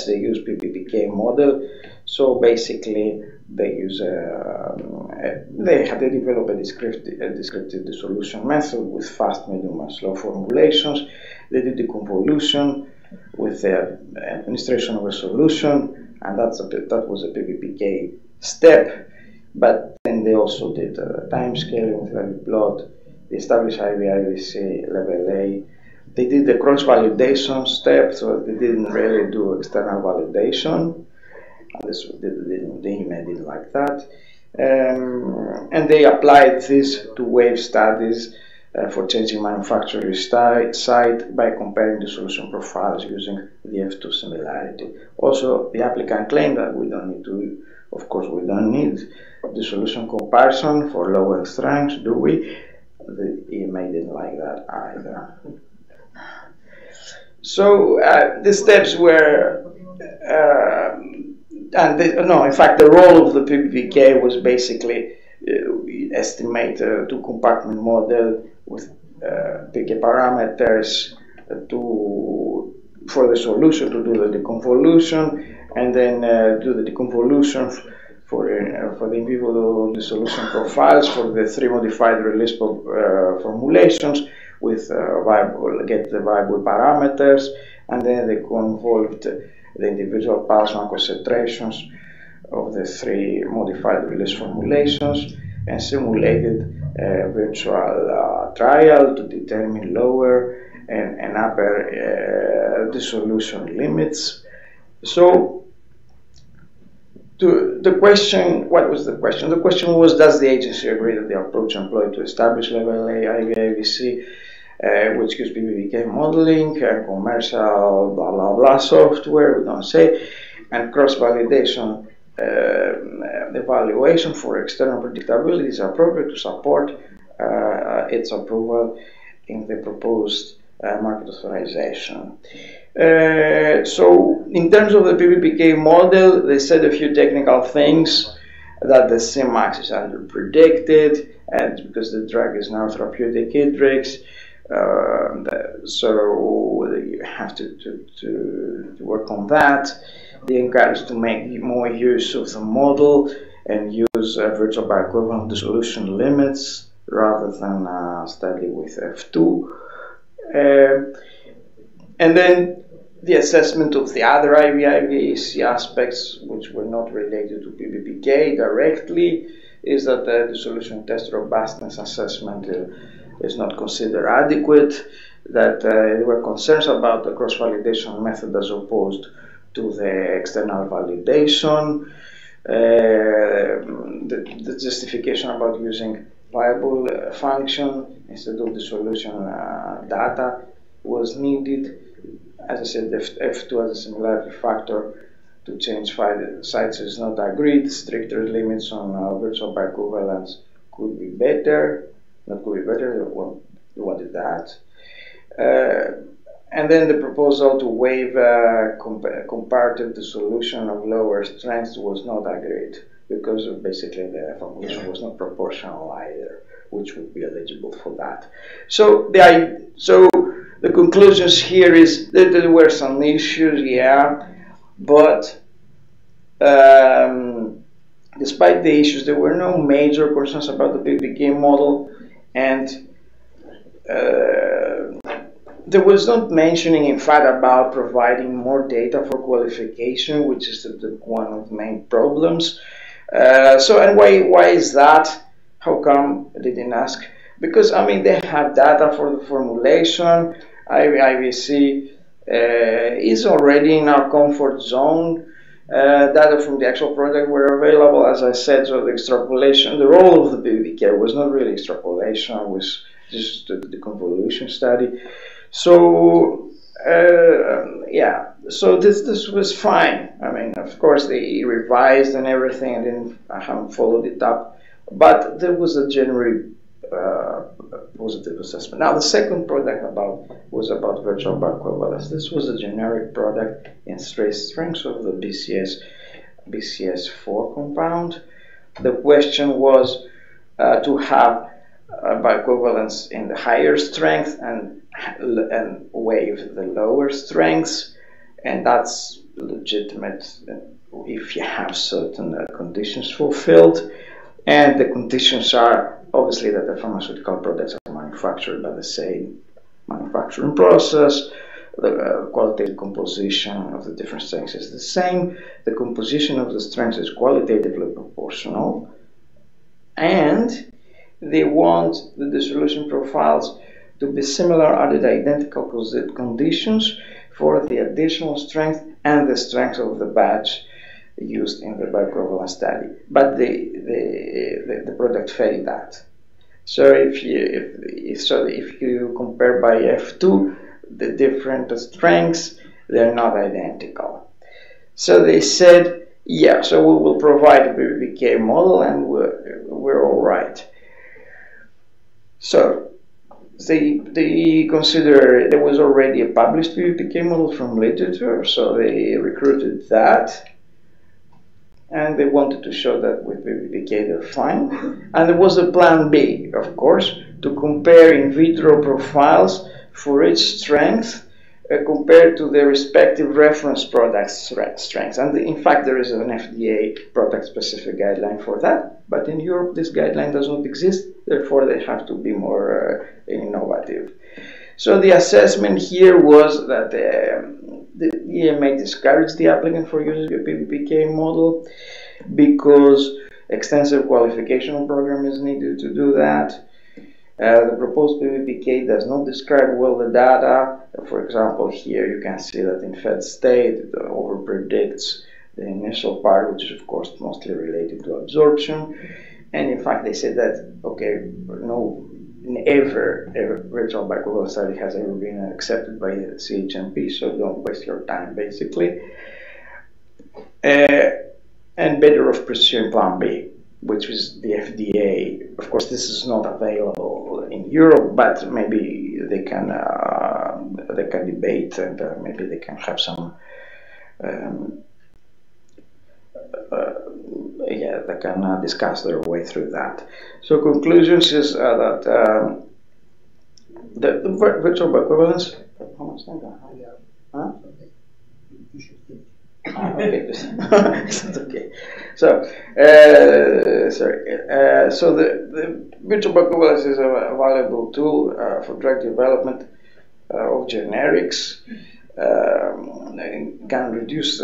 They use PBPK model. So basically, they develop a descriptive dissolution method with fast, medium, and slow formulations. They did the convolution with the administration of a solution, and that was a PBPK step. But then they also did time scaling with value plot. They established IVIVC level A. They did the cross-validation step, so they didn't really do external validation. The EMA didn't like that. And they applied this to wave studies for changing manufacturing site by comparing the solution profiles using the F2 similarity. Also, the applicant claimed that we don't need the solution comparison for lower strengths, do we? The EMA didn't like that either. So the steps were, in fact, the role of the PBPK was basically estimate a two-compartment model with PK parameters for the solution to do the deconvolution, and then do the deconvolution for the in vivo dissolution profiles for the 3 modified release formulations with get the viable parameters, and then they convolved the individual plasma concentrations of the 3 modified release formulations and simulated a virtual trial to determine lower and upper dissolution limits. So the question, what was the question? The question was, does the agency agree that the approach employed to establish level A IVIVC which gives PBPK modeling, commercial blah blah blah software, we don't say, and cross-validation evaluation for external predictability is appropriate to support its approval in the proposed market authorization. So in terms of the PBPK model, they said a few technical things, that the Cmax is under-predicted, and because the drug is now therapeutic hydrix, so you have to work on that. They encourage to make more use of the model and use virtual bioequivalent dissolution limits rather than study with F2. And then the assessment of the other IVIVC aspects, which were not related to PBPK directly, is that the dissolution test robustness assessment is not considered adequate, that there were concerns about the cross-validation method as opposed to the external validation, the justification about using viable function instead of dissolution data was needed. As I said, F2 as a similarity factor to change sites is not agreed. Stricter limits on virtual bioequivalence could be better. Not could be better, well, what is that? And then the proposal to waive comparative dissolution of lower strengths was not agreed because basically the formulation was not proportional either, which would be eligible for that. So the conclusions here is that there were some issues, yeah, but despite the issues, there were no major concerns about the PBPK model, and there was not mentioning, in fact, about providing more data for qualification, which is one of the main problems. And why is that? How come they didn't ask? Because, I mean, they have data for the formulation. IVC is already in our comfort zone. Data from the actual product were available, as I said, so the extrapolation, the role of the PBPK was not really extrapolation, it was just the convolution study. So, yeah, so this was fine. I mean, of course, they revised and everything, I haven't followed it up, but there was a generally positive assessment. Now, the second product was about virtual bioequivalence. This was a generic product in trace strengths of the BCS4 compound. The question was to have bioequivalence in the higher strength and waive the lower strengths, and that's legitimate if you have certain conditions fulfilled. And the conditions are obviously that the pharmaceutical products are manufactured by the same manufacturing process, the qualitative composition of the different strengths is the same, the composition of the strengths is qualitatively proportional, and they want the dissolution profiles to be similar under the identical conditions for the additional strength and the strength of the batch used in the bioequivalence study. But the product failed that. So if you compare by F2, the different strengths, they're not identical. So they said, yeah, so we will provide a PBPK model and we're all right. So they consider there was already a published PBPK model from literature, so they recruited that. And they wanted to show that with PBPK they're fine. And there was a plan B, of course, to compare in vitro profiles for each strength compared to the respective reference product strengths. And in fact, there is an FDA product-specific guideline for that. But in Europe, this guideline does not exist. Therefore, they have to be more innovative. So the assessment here was that the EMA discouraged the applicant for using a PBPK model because extensive qualification program is needed to do that. The proposed PBPK does not describe well the data. For example, here you can see that in fed state it overpredicts the initial part, which is of course mostly related to absorption. And in fact, they said that, okay, no never a virtual bioequivalence study has ever been accepted by the CHMP, so don't waste your time, basically. And better off pursuing Plan B, which is the FDA. Of course, this is not available in Europe, but maybe they can debate, and maybe they can have some. They can discuss their way through that. So conclusions is that the virtual bioequivalence. How much time do I have? Huh? Okay, it's okay. So, so the virtual bioequivalence is a valuable tool for drug development of generics. Can reduce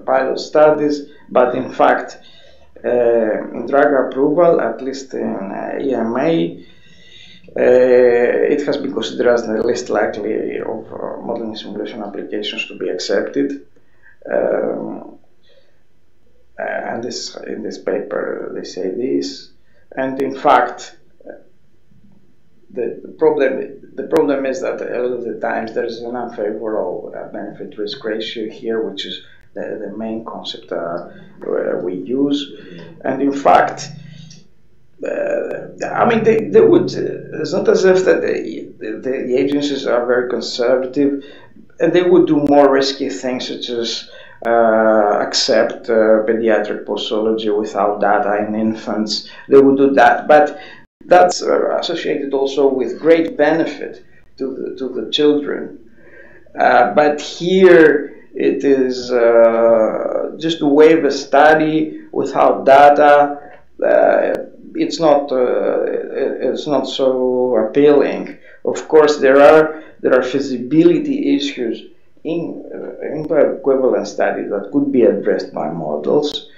pilot studies, but in fact, in drug approval, at least in EMA, it has been considered as the least likely of modeling simulation applications to be accepted. And this, in this paper, they say this. And in fact, the problem is that a lot of the times there is an unfavorable benefit-risk ratio here, which is the main concept we use. And in fact, I mean, they would. It's not as if that the agencies are very conservative, and they would do more risky things, such as accept pediatric postology without data in infants. They would do that, but that's associated also with great benefit to the children. But here it is just to waive a study without data. It's not so appealing. Of course, there are feasibility issues in bioequivalence studies that could be addressed by models,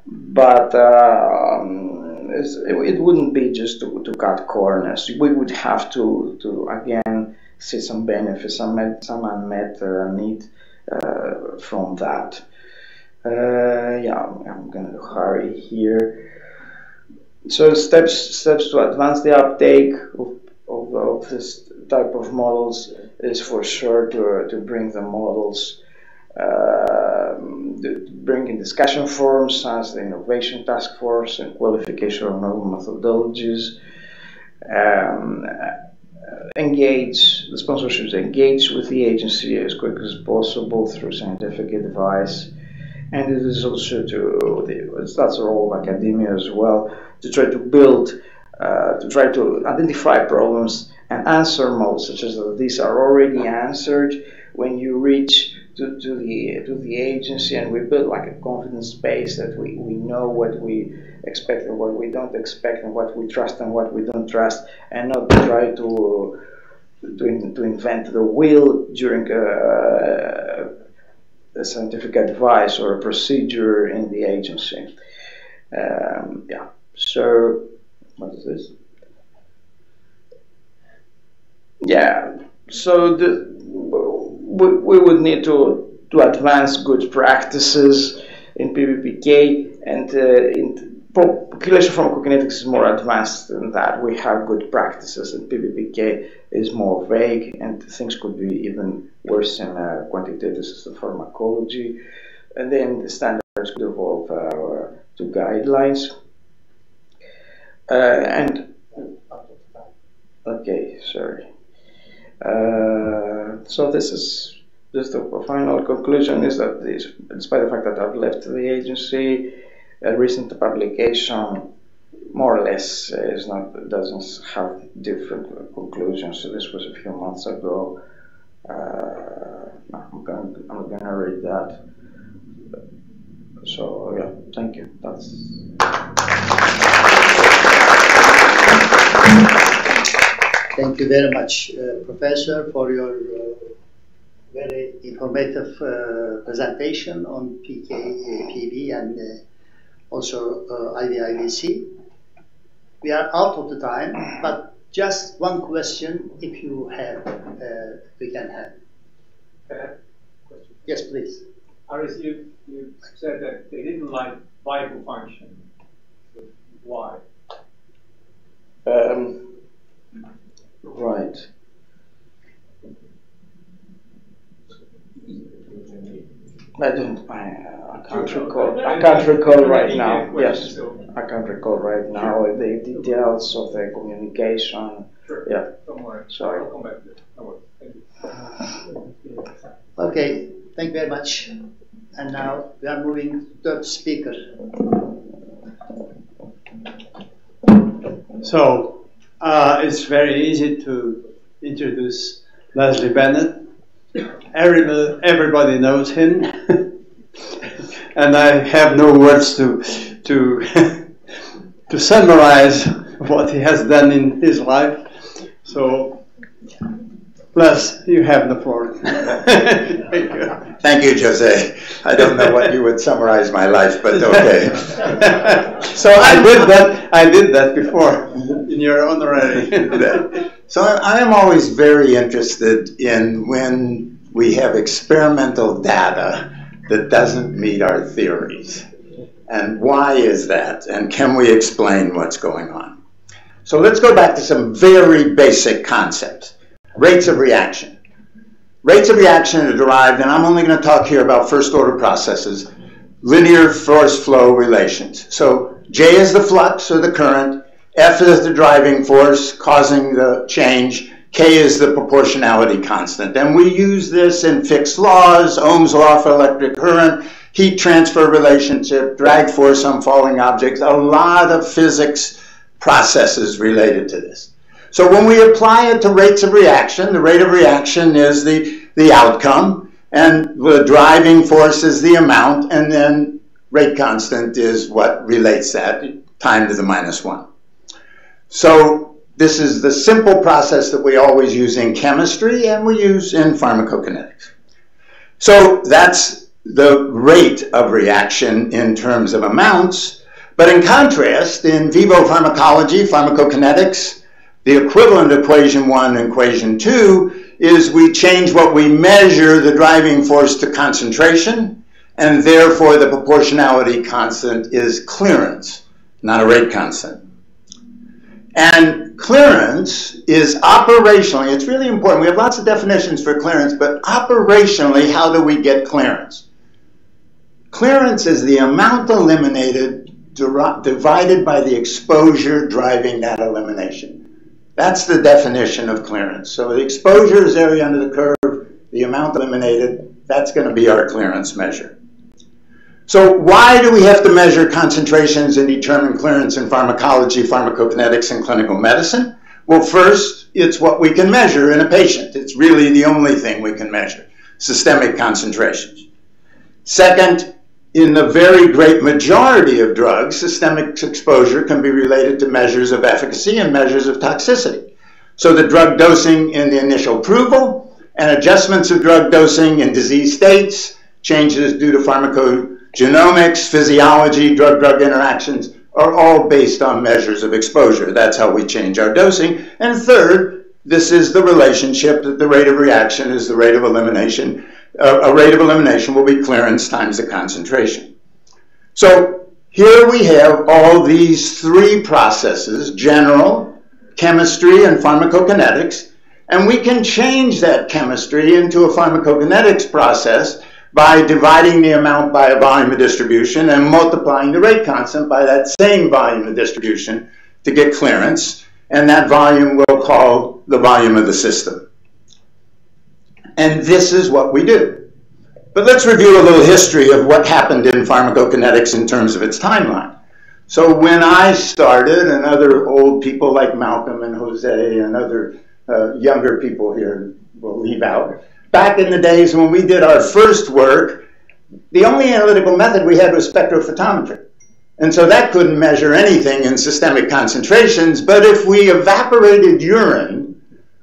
but it wouldn't be just to cut corners. We would have to again see some benefits, some unmet need from that. I'm going to hurry here. So steps to advance the uptake of this type of models is for sure to bring the models, bring in discussion forums as the innovation task force and qualification of novel methodologies, engage, the sponsorships engage with the agency as quick as possible through scientific advice, and it is also that's the role of academia as well, to try to build, to try to identify problems and answer models such as that these are already answered when you reach to the agency, and we build like a confidence base that we know what we expect and what we don't expect, and what we trust and what we don't trust, and not try to invent the wheel during a scientific advice or a procedure in the agency. So what is this? So we would need to advance good practices in PBPK, and in population pharmacokinetics is more advanced than that. We have good practices, and PBPK is more vague, and things could be even worse in quantitative system pharmacology. And then the standards could evolve to guidelines. So this is just a final conclusion, is that despite the fact that I've left the agency, a recent publication more or less doesn't have different conclusions. So this was a few months ago. I'm gonna read that. So yeah, thank you.
Thank you very much, Professor, for your very informative presentation on PK/PB and also IVIVC. We are out of the time, but just one question, if you have, we can have.
Question.
Yes, please.
Aris, you said that they didn't like vital function. Why?
Right. I can't recall. I can't recall right now. Yes, I can't recall right now the details of the communication.
Sure.
Yeah.
Don't worry.
Sorry.
I'll come back to it. Don't worry. Thank you.
Okay, thank you very much. And now we are moving to the third speaker.
So it's very easy to introduce Leslie Benet. Everybody knows him, and I have no words to to summarize what he has done in his life. So, Les, you have the floor. Thank you.
Thank you, Jose. I don't know what you would summarize my life, but okay.
So I did that before in your honorary.
So I am always very interested in when we have experimental data that doesn't meet our theories. And why is that? And can we explain what's going on? So let's go back to some very basic concepts. Rates of reaction. Rates of reaction are derived, and I'm only going to talk here about first order processes, linear force flow relations. So J is the flux or the current, F is the driving force causing the change, K is the proportionality constant. And we use this in fixed laws, Ohm's law for electric current, heat transfer relationship, drag force on falling objects, a lot of physics processes related to this. So when we apply it to rates of reaction, the rate of reaction is the outcome, and the driving force is the amount, and then rate constant is what relates that, time to the -1. So this is the simple process that we always use in chemistry and we use in pharmacokinetics. So that's the rate of reaction in terms of amounts. But in contrast, in vivo pharmacology, pharmacokinetics, the equivalent equation 1 and equation 2 is we change what we measure, the driving force, to concentration, and therefore the proportionality constant is clearance, not a rate constant. And clearance is operationally, it's really important. We have lots of definitions for clearance, but operationally, how do we get clearance? Clearance is the amount eliminated divided by the exposure driving that elimination. That's the definition of clearance. So the exposure is area under the curve, the amount eliminated, that's going to be our clearance measure. So why do we have to measure concentrations and determine clearance in pharmacology, pharmacokinetics, and clinical medicine? Well, first, it's what we can measure in a patient. It's really the only thing we can measure, systemic concentrations. Second, in the very great majority of drugs, systemic exposure can be related to measures of efficacy and measures of toxicity. So the drug dosing in the initial approval and adjustments of drug dosing in disease states, changes due to pharmacogenomics, physiology, drug-drug interactions are all based on measures of exposure. That's how we change our dosing. And third, this is the relationship that the rate of reaction is the rate of elimination. A rate of elimination will be clearance times the concentration. So here we have all these three processes, general, chemistry, and pharmacokinetics, and we can change that chemistry into a pharmacokinetics process by dividing the amount by a volume of distribution and multiplying the rate constant by that same volume of distribution to get clearance, and that volume we'll call the volume of the system. And this is what we do. But let's review a little history of what happened in pharmacokinetics in terms of its timeline. So when I started, and other old people like Malcolm and Jose and other younger people here will leave out, back in the days when we did our first work, the only analytical method we had was spectrophotometry. And so that couldn't measure anything in systemic concentrations, but if we evaporated urine,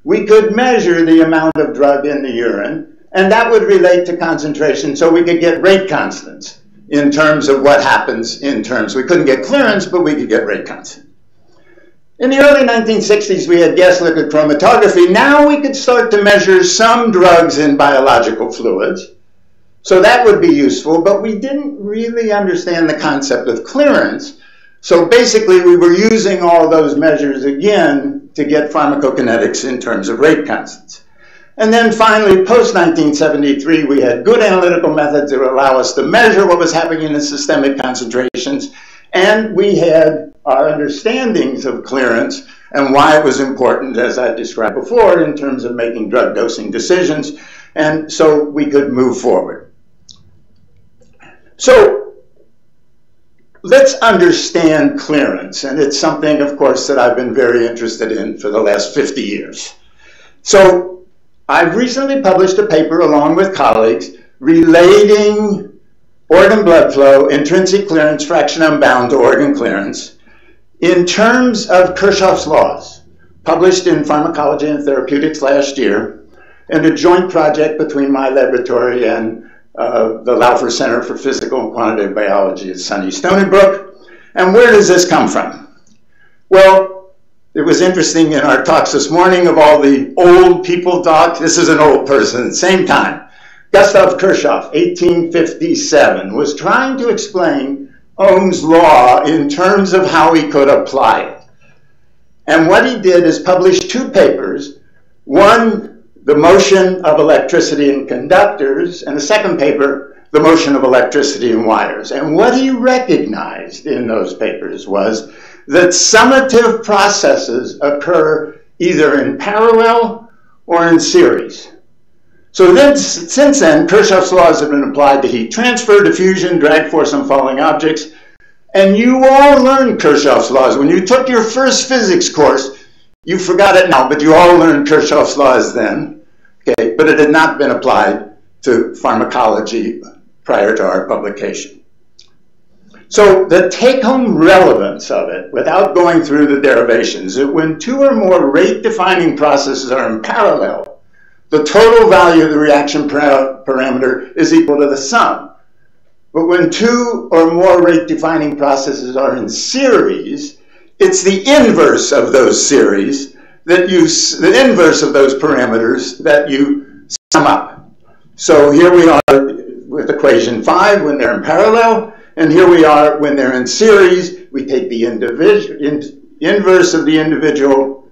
we could measure the amount of drug in the urine, and that would relate to concentration, so we could get rate constants in terms of what happens in terms. We couldn't get clearance, but we could get rate constant. In the early 1960s, we had gas liquid chromatography. Now we could start to measure some drugs in biological fluids. So that would be useful, but we didn't really understand the concept of clearance. So basically, we were using all those measures again to get pharmacokinetics in terms of rate constants. And then finally, post-1973, we had good analytical methods that would allow us to measure what was happening in the systemic concentrations, and we had our understandings of clearance and why it was important, as I described before, in terms of making drug dosing decisions, and so we could move forward. So let's understand clearance, and it's something, of course, that I've been very interested in for the last 50 years. So I've recently published a paper along with colleagues relating organ blood flow, intrinsic clearance, fraction unbound to organ clearance in terms of Kirchhoff's laws, published in Pharmacology and Therapeutics last year, and a joint project between my laboratory and the Laufer Center for Physical and Quantitative Biology at SUNY Stony Brook. And where does this come from? Well, it was interesting in our talks this morning of all the old people talk. This is an old person at the same time. Gustav Kirchhoff, 1857, was trying to explain Ohm's law in terms of how he could apply it. And what he did is publish two papers. One, the motion of electricity in conductors, and the second paper, the motion of electricity in wires. And what he recognized in those papers was that summative processes occur either in parallel or in series. So then, since then, Kirchhoff's laws have been applied to heat transfer, diffusion, drag force on falling objects, and you all learned Kirchhoff's laws. When you took your first physics course, you forgot it now, but you all learned Kirchhoff's laws then, okay? But it had not been applied to pharmacology prior to our publication. So the take-home relevance of it, without going through the derivations, is that when two or more rate-defining processes are in parallel, the total value of the reaction parameter is equal to the sum. But when two or more rate-defining processes are in series, it's the inverse of those series that the inverse of those parameters that you sum up. So here we are with equation 5 when they're in parallel, and here we are when they're in series. We take the inverse of the individual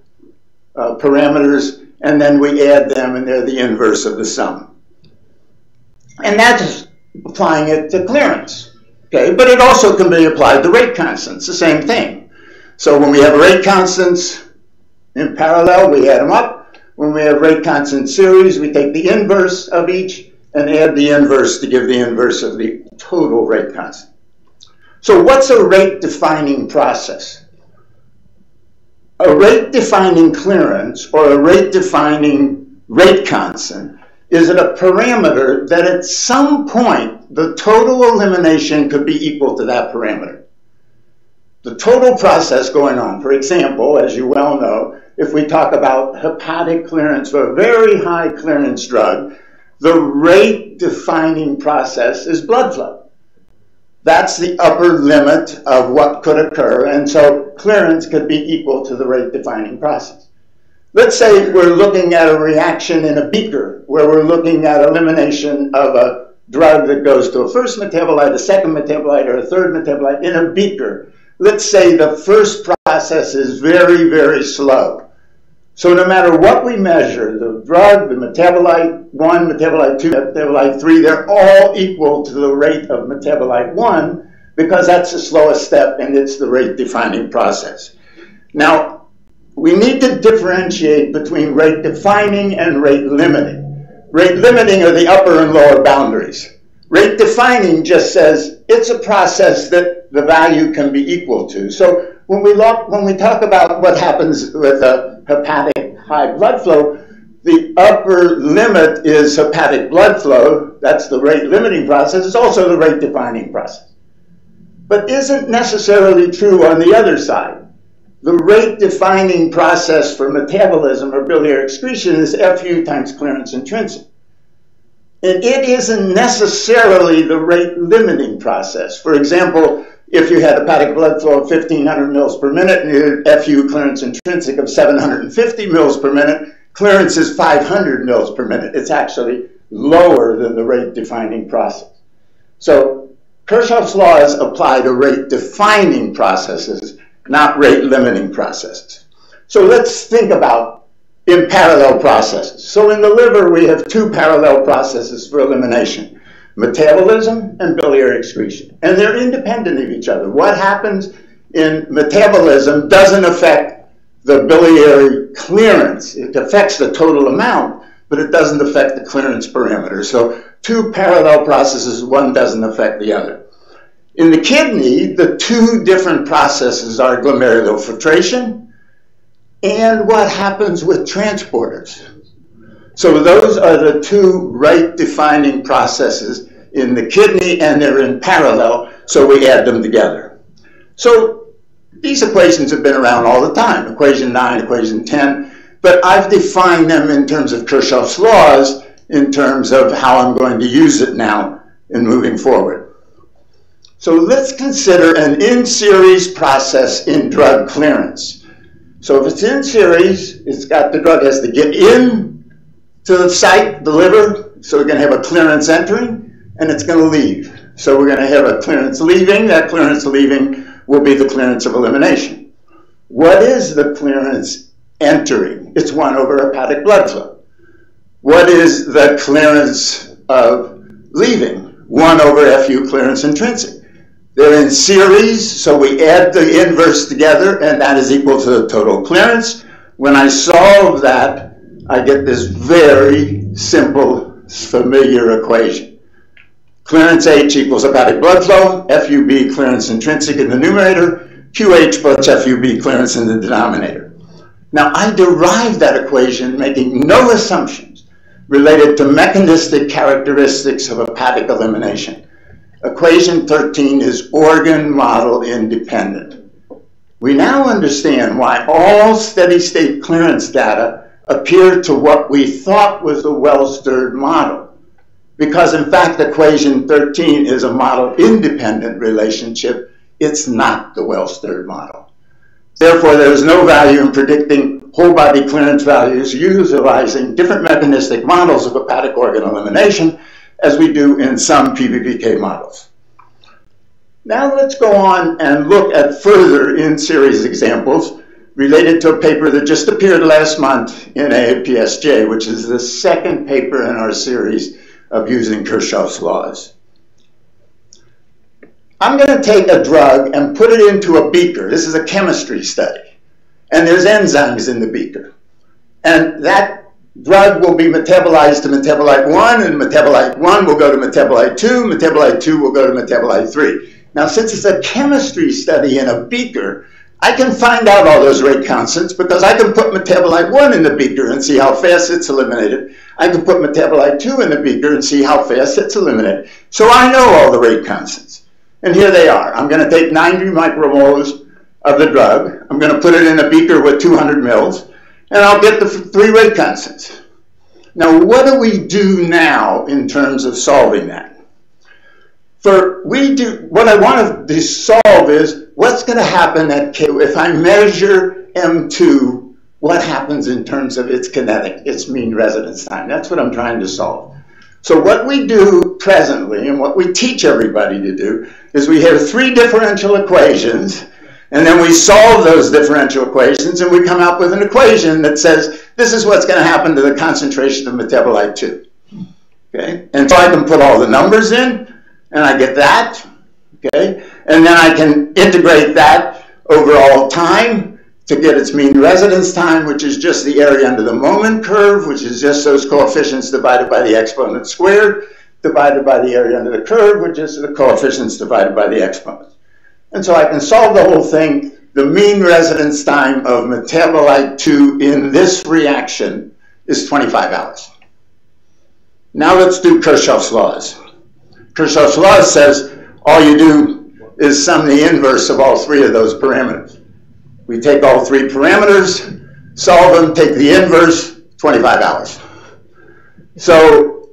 parameters, and then we add them, and they're the inverse of the sum. And that's applying it to clearance. Okay, but it also can be applied to rate constants, the same thing. So when we have rate constants in parallel, we add them up. When we have rate constant series, we take the inverse of each and add the inverse to give the inverse of the total rate constant. So what's a rate-defining process? A rate-defining clearance or a rate-defining rate constant is a parameter that at some point the total elimination could be equal to that parameter. The total process going on, for example, as you well know, if we talk about hepatic clearance for a very high clearance drug, the rate-defining process is blood flow. That's the upper limit of what could occur, and so clearance could be equal to the rate-defining process. Let's say we're looking at a reaction in a beaker, where we're looking at elimination of a drug that goes to a first metabolite, a second metabolite, or a third metabolite in a beaker. Let's say the first process is very, very slow. So no matter what we measure, the drug, the metabolite 1, metabolite 2, metabolite 3, they're all equal to the rate of metabolite 1 because that's the slowest step and it's the rate-defining process. Now, we need to differentiate between rate-defining and rate-limiting. Rate-limiting are the upper and lower boundaries. Rate-defining just says it's a process that the value can be equal to. So when we talk about what happens with a hepatic high blood flow, the upper limit is hepatic blood flow. That's the rate-limiting process. It's also the rate-defining process. But isn't necessarily true on the other side. The rate-defining process for metabolism or biliary excretion is FU times clearance intrinsic. And it isn't necessarily the rate-limiting process. For example, if you had hepatic blood flow of 1,500 mils per minute and you had FU clearance intrinsic of 750 mils per minute, clearance is 500 mils per minute. It's actually lower than the rate-defining process. So Kirchhoff's laws apply to rate-defining processes, not rate-limiting processes. So let's think about in parallel processes. So in the liver, we have two parallel processes for elimination: metabolism and biliary excretion. And they're independent of each other. What happens in metabolism doesn't affect the biliary clearance. It affects the total amount, but it doesn't affect the clearance parameter. So two parallel processes, one doesn't affect the other. In the kidney, the two different processes are glomerular filtration and what happens with transporters. So those are the two right-defining processes in the kidney, and they're in parallel, so we add them together. So these equations have been around all the time, equation 9, equation 10, but I've defined them in terms of Kirchhoff's laws, in terms of how I'm going to use it now in moving forward. So let's consider an in-series process in drug clearance. So if it's in series, the drug has to get in to the site, the liver, so we're going to have a clearance entering, and it's going to leave. So we're going to have a clearance leaving. That clearance leaving will be the clearance of elimination. What is the clearance entering? It's 1 over hepatic blood flow. What is the clearance of leaving? 1 over FU clearance intrinsic. They're in series, so we add the inverse together, and that is equal to the total clearance. When I solve that, I get this very simple, familiar equation. Clearance H equals hepatic blood flow, FUB clearance intrinsic in the numerator, QH plus FUB clearance in the denominator. Now, I derived that equation making no assumptions related to mechanistic characteristics of hepatic elimination. Equation 13 is organ model independent. We now understand why all steady-state clearance data appear to what we thought was a well-stirred model. Because in fact, equation 13 is a model-independent relationship. It's not the well-stirred model. Therefore, there is no value in predicting whole body clearance values utilizing different mechanistic models of hepatic organ elimination, as we do in some PBPK models. Now let's go on and look at further in-series examples related to a paper that just appeared last month in AAPSJ, which is the second paper in our series of using Kirchhoff's laws. I'm going to take a drug and put it into a beaker. This is a chemistry study. And there's enzymes in the beaker. And that drug will be metabolized to metabolite 1, and metabolite 1 will go to metabolite 2, metabolite 2 will go to metabolite 3. Now, since it's a chemistry study in a beaker, I can find out all those rate constants because I can put metabolite 1 in the beaker and see how fast it's eliminated. I can put metabolite 2 in the beaker and see how fast it's eliminated. So I know all the rate constants. And here they are. I'm going to take 90 micromoles of the drug. I'm going to put it in a beaker with 200 mils. And I'll get the 3 rate constants. Now, what do we do now in terms of solving that? What I want to solve is what's going to happen if I measure M2, what happens in terms of its kinetic, its mean residence time? That's what I'm trying to solve. So what we do presently, and what we teach everybody to do, is we have 3 differential equations, and then we solve those differential equations, and we come out with an equation that says, this is what's going to happen to the concentration of metabolite 2. Okay? And so I can put all the numbers in, and I get that. Okay? And then I can integrate that over all time to get its mean residence time, which is just the area under the moment curve, which is just those coefficients divided by the exponent squared, divided by the area under the curve, which is the coefficients divided by the exponent. And so I can solve the whole thing. The mean residence time of metabolite 2 in this reaction is 25 hours. Now let's do Kirchhoff's laws. Kirchhoff's laws says all you do is sum the inverse of all 3 of those parameters. We take all 3 parameters, solve them, take the inverse, 25 hours. So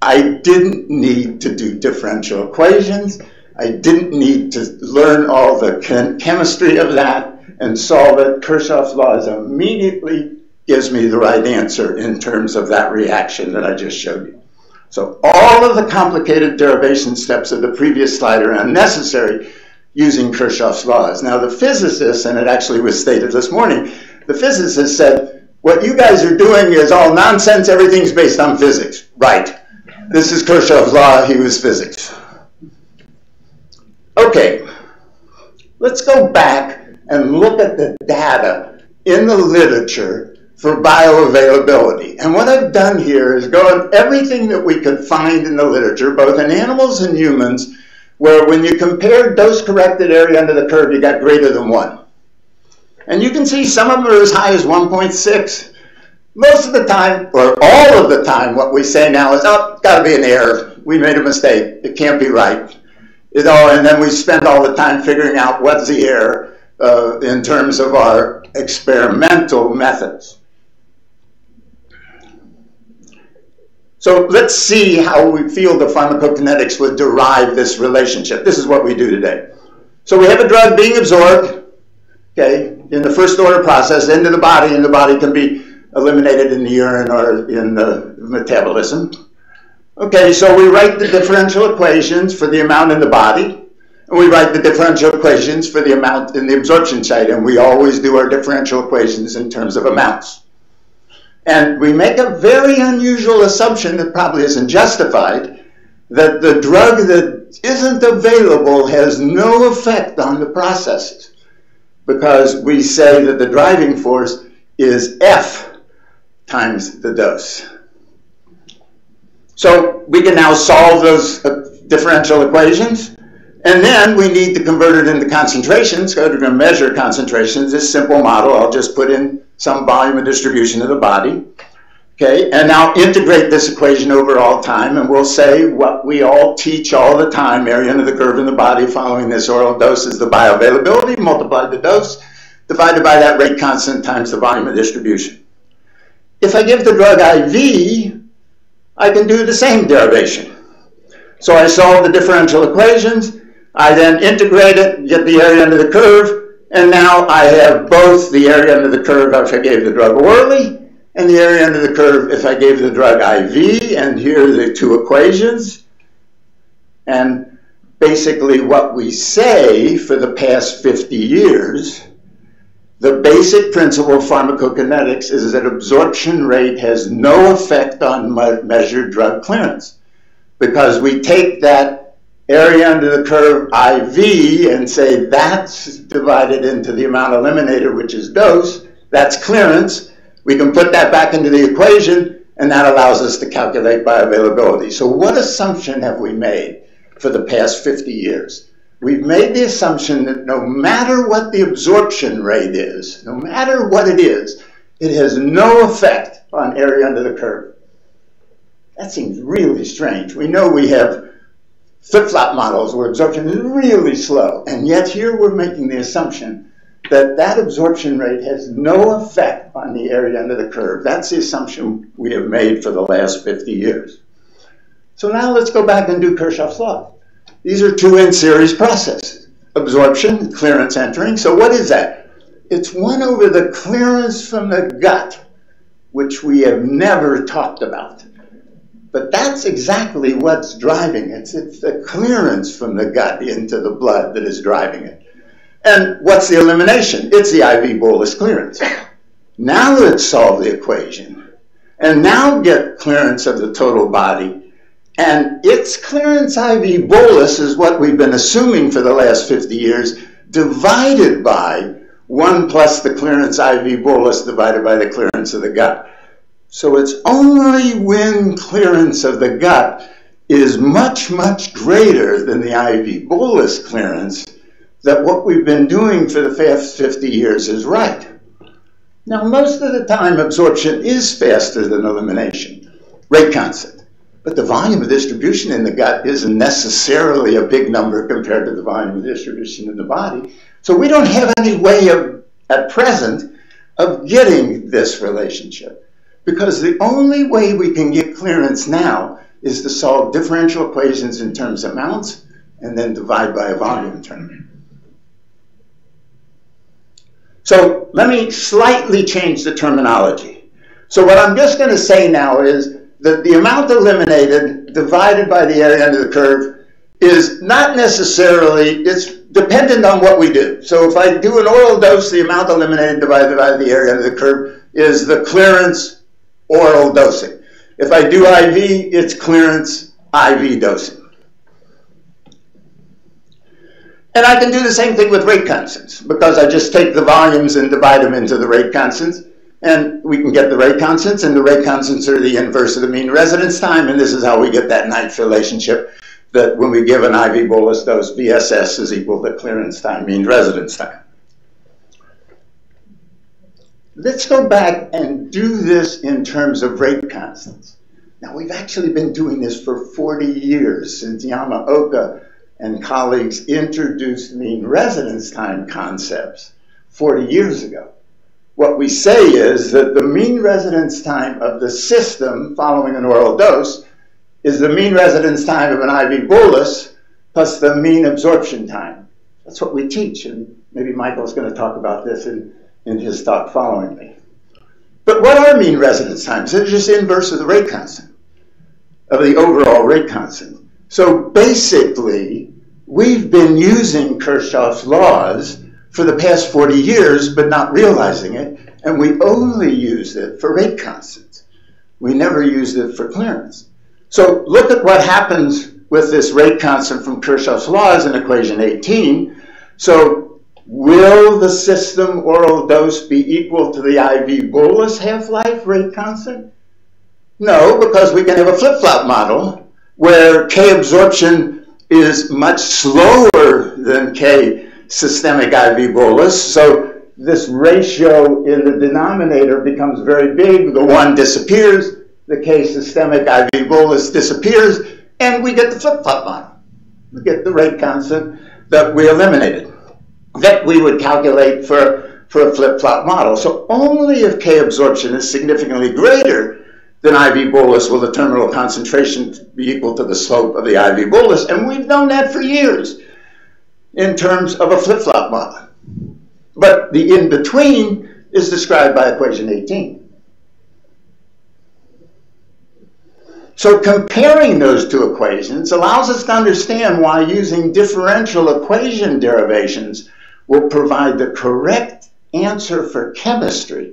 I didn't need to do differential equations. I didn't need to learn all the chemistry of that and solve it. Kirchhoff's laws immediately gives me the right answer in terms of that reaction that I just showed you. So all of the complicated derivation steps of the previous slide are unnecessary using Kirchhoff's laws. Now the physicists, and it actually was stated this morning, The physicist said, what you guys are doing is all nonsense, everything's based on physics. Right. This is Kirchhoff's law, he was physics. Okay, let's go back and look at the data in the literature for bioavailability. And what I've done here is go on everything that we could find in the literature, both in animals and humans, where when you compare dose-corrected area under the curve, you got greater than 1. And you can see some of them are as high as 1.6. Most of the time, or all of the time, what we say now is, oh, it's got to be an error. We made a mistake. It can't be right. You know, and then we spend all the time figuring out what's the error in terms of our experimental methods. So let's see how we feel the pharmacokinetics would derive this relationship. This is what we do today. So we have a drug being absorbed, okay, in the first order process into the body, and the body can be eliminated in the urine or in the metabolism. Okay, so we write the differential equations for the amount in the body, and we write the differential equations for the amount in the absorption site, and we always do our differential equations in terms of amounts. And we make a very unusual assumption that probably isn't justified, that the drug that isn't available has no effect on the processes, because we say that the driving force is F times the dose. So we can now solve those differential equations, and then we need to convert it into concentrations, because we're going to measure concentrations. This simple model, I'll just put in some volume of distribution of the body. Okay, and now integrate this equation over all time, and we'll say what we all teach all the time, area under the curve in the body following this oral dose is the bioavailability, multiply the dose, divided by that rate constant times the volume of distribution. If I give the drug IV, I can do the same derivation. So I solve the differential equations, I then integrate it, get the area under the curve, and now I have both the area under the curve if I gave the drug orally, and the area under the curve if I gave the drug IV, and here are the two equations. And basically what we say for the past 50 years, the basic principle of pharmacokinetics is that absorption rate has no effect on measured drug clearance, because we take that area under the curve IV and say that's divided into the amount eliminated, which is dose, that's clearance. We can put that back into the equation, and that allows us to calculate bioavailability. So what assumption have we made for the past 50 years? We've made the assumption that no matter what the absorption rate is, no matter what it is, it has no effect on area under the curve. That seems really strange. We know we have flip-flop models where absorption is really slow, and yet here we're making the assumption that that absorption rate has no effect on the area under the curve. That's the assumption we have made for the last 50 years. So now let's go back and do Kirchhoff's law. These are two in-series processes, absorption, clearance entering. So what is that? It's 1 over the clearance from the gut, which we have never talked about. But that's exactly what's driving it. It's the clearance from the gut into the blood that is driving it. And what's the elimination? It's the IV bolus clearance. Now let's solve the equation, and now get clearance of the total body. And its clearance IV bolus is what we've been assuming for the last 50 years, divided by 1 plus the clearance IV bolus divided by the clearance of the gut. So it's only when clearance of the gut is much, much greater than the IV bolus clearance that what we've been doing for the past 50 years is right. Now, most of the time, absorption is faster than elimination, rate constant. But the volume of distribution in the gut isn't necessarily a big number compared to the volume of distribution in the body. So we don't have any way of, at present, of getting this relationship. Because the only way we can get clearance now is to solve differential equations in terms of amounts and then divide by a volume term. So let me slightly change the terminology. So what I'm just going to say now is that the amount eliminated divided by the area under the curve is not necessarily, it's dependent on what we do. So if I do an oral dose, the amount eliminated divided by the area under the curve is the clearance oral dosing. If I do IV, it's clearance IV dosing. And I can do the same thing with rate constants, because I just take the volumes and divide them into the rate constants, and we can get the rate constants, and the rate constants are the inverse of the mean residence time, and this is how we get that nice relationship that when we give an IV bolus dose, VSS is equal to clearance time, mean residence time. Let's go back and do this in terms of rate constants. Now, we've actually been doing this for 40 years since Yamaoka and colleagues introduced mean residence time concepts 40 years ago. What we say is that the mean residence time of the system following an oral dose is the mean residence time of an IV bolus plus the mean absorption time. That's what we teach, and maybe Michael's going to talk about this in his talk following me. But what are mean residence times? They're just inverse of the rate constant, of the overall rate constant. So basically, we've been using Kirchhoff's laws for the past 40 years, but not realizing it, and we only used it for rate constants. We never used it for clearance. So look at what happens with this rate constant from Kirchhoff's laws in equation 18. So will the system oral dose be equal to the IV bolus half-life rate constant? No, because we can have a flip-flop model where K absorption is much slower than K systemic IV bolus. So this ratio in the denominator becomes very big. The 1 disappears. The K systemic IV bolus disappears. And we get the flip-flop model. We get the rate constant that we eliminated, that we would calculate for a flip-flop model. So only if K absorption is significantly greater than IV bolus will the terminal concentration be equal to the slope of the IV bolus. And we've known that for years in terms of a flip-flop model. But the in-between is described by equation 18. So comparing those two equations allows us to understand why using differential equation derivations will provide the correct answer for chemistry,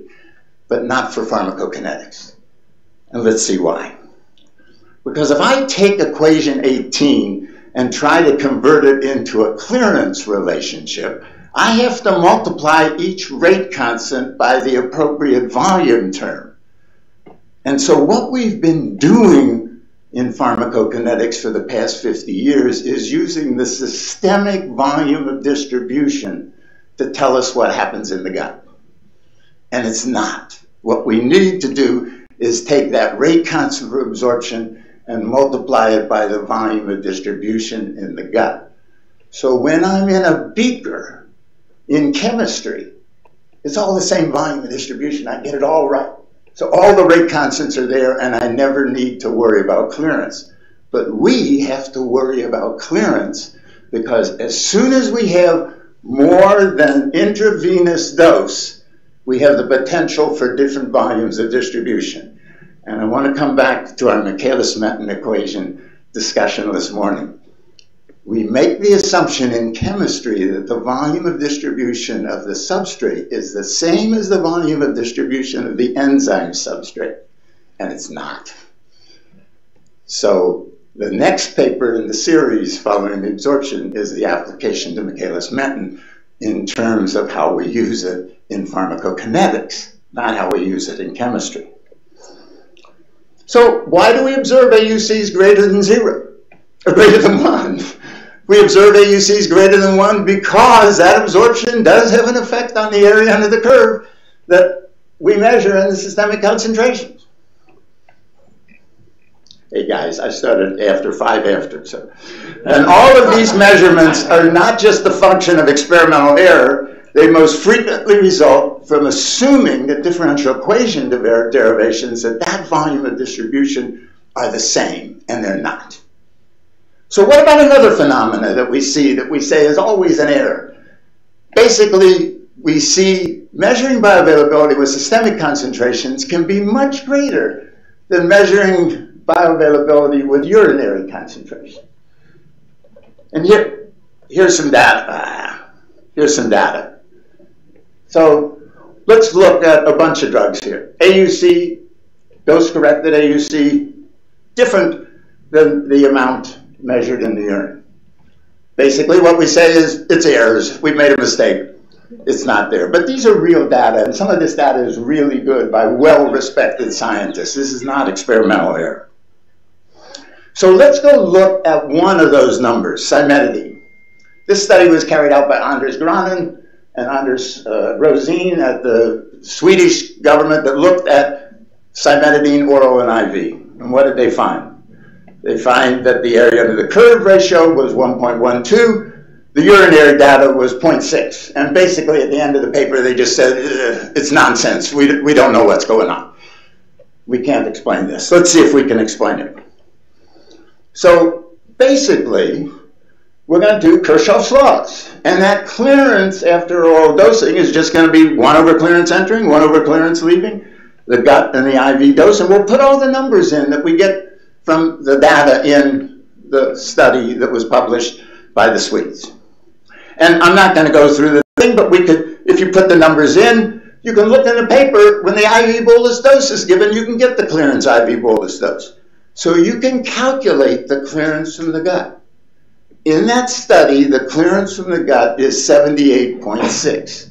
but not for pharmacokinetics. And let's see why. Because if I take equation 18 and try to convert it into a clearance relationship, I have to multiply each rate constant by the appropriate volume term. And so what we've been doing in pharmacokinetics for the past 50 years is using the systemic volume of distribution to tell us what happens in the gut. And it's not. What we need to do is take that rate constant for absorption and multiply it by the volume of distribution in the gut. So when I'm in a beaker in chemistry, it's all the same volume of distribution. I get it all right. So all the rate constants are there, and I never need to worry about clearance. But we have to worry about clearance because as soon as we have more than intravenous dose, we have the potential for different volumes of distribution. And I want to come back to our Michaelis-Menten equation discussion this morning. We make the assumption in chemistry that the volume of distribution of the substrate is the same as the volume of distribution of the enzyme substrate, and it's not. So the next paper in the series following the absorption is the application to Michaelis-Menten in terms of how we use it in pharmacokinetics, not how we use it in chemistry. So why do we observe AUCs greater than 0, or greater than 1? We observe AUCs greater than 1 because that absorption does have an effect on the area under the curve that we measure in the systemic concentrations. Hey guys, I started after 5 after. So. And all of these measurements are not just the function of experimental error. They most frequently result from assuming that differential equation derivations at that volume of distribution are the same, and they're not. So what about another phenomena that we say is always an error? Basically, we see measuring bioavailability with systemic concentrations can be much greater than measuring bioavailability with urinary concentration. And here's some data. Here's some data. So let's look at a bunch of drugs here. AUC, dose-corrected AUC, different than the amount measured in the urine. Basically, what we say is it's errors. We've made a mistake. It's not there. But these are real data, and some of this data is really good by well-respected scientists. This is not experimental error. So let's go look at one of those numbers, cimetidine. This study was carried out by Anders Granen and Anders Rosén at the Swedish government that looked at cimetidine oral and IV. And what did they find? They find that the area under the curve ratio was 1.12. The urinary data was 0.6. And basically at the end of the paper they just said, it's nonsense. We don't know what's going on. We can't explain this. Let's see if we can explain it. So basically, we're going to do Kirchhoff's laws. And that clearance after oral dosing is just going to be 1 over clearance entering, 1 over clearance leaving, the gut and the IV dose. And we'll put all the numbers in that we get from the data in the study that was published by the Swedes. And I'm not going to go through the thing, but we could, if you put the numbers in, you can look in the paper, when the IV bolus dose is given, you can get the clearance IV bolus dose. So you can calculate the clearance from the gut. In that study, the clearance from the gut is 78.6.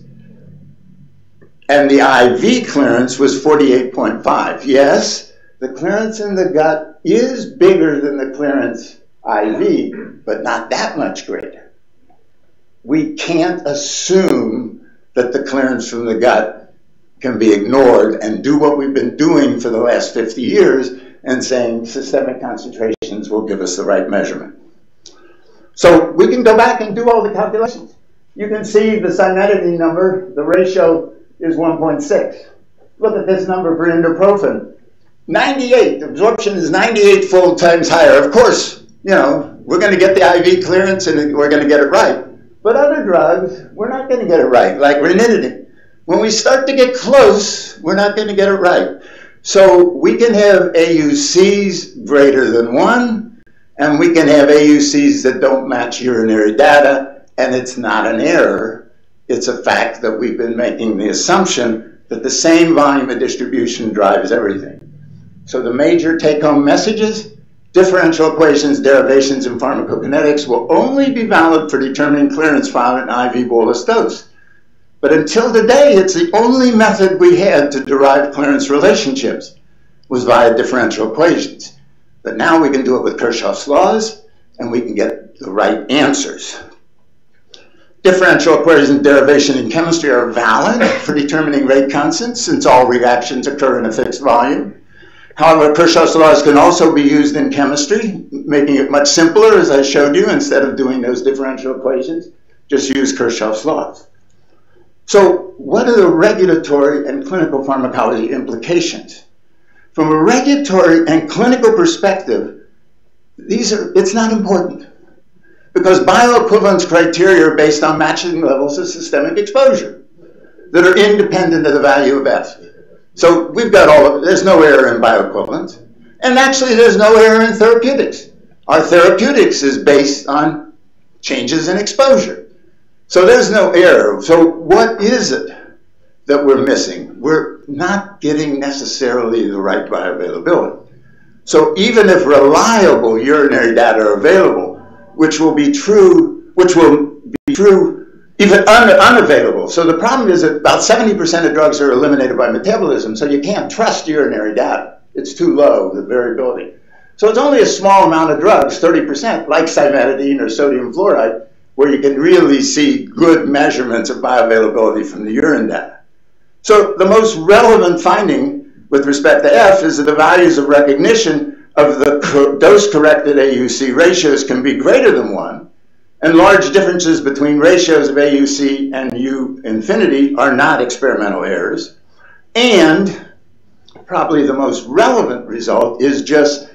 And the IV clearance was 48.5. Yes, the clearance in the gut is bigger than the clearance IV, but not that much greater. We can't assume that the clearance from the gut can be ignored and do what we've been doing for the last 50 years and saying systemic concentrations will give us the right measurement. So we can go back and do all the calculations. You can see the cimetidine number, the ratio is 1.6. Look at this number for ibuprofen. 98, absorption is 98-fold times higher. Of course, you know, we're going to get the IV clearance and we're going to get it right. But other drugs, we're not going to get it right, like ranitidine. When we start to get close, we're not going to get it right. So we can have AUCs greater than 1, and we can have AUCs that don't match urinary data, and it's not an error. It's a fact that we've been making the assumption that the same volume of distribution drives everything. So the major take-home messages, differential equations, derivations, and pharmacokinetics will only be valid for determining clearance found in IV bolus dose. But until today, it's the only method we had to derive clearance relationships was via differential equations. But now we can do it with Kirchhoff's laws, and we can get the right answers. Differential equations and derivation in chemistry are valid for determining rate constants, since all reactions occur in a fixed volume. However, Kirchhoff's laws can also be used in chemistry, making it much simpler, as I showed you. Instead of doing those differential equations, just use Kirchhoff's laws. So what are the regulatory and clinical pharmacology implications? From a regulatory and clinical perspective, it's not important, because bioequivalence criteria are based on matching levels of systemic exposure that are independent of the value of F. So we've got there's no error in bioequivalence, and actually there's no error in therapeutics. Our therapeutics is based on changes in exposure. So there's no error. So what is it that we're missing? We're not getting necessarily the right bioavailability. So even if reliable urinary data are available, which will be true even unavailable. So the problem is that about 70% of drugs are eliminated by metabolism, so you can't trust urinary data. It's too low, the variability. So it's only a small amount of drugs, 30%, like cimetidine or sodium fluoride, where you can really see good measurements of bioavailability from the urine data. So the most relevant finding with respect to F is that the values of recognition of the dose-corrected AUC ratios can be greater than 1, and large differences between ratios of AUC and U infinity are not experimental errors. And probably the most relevant result is just,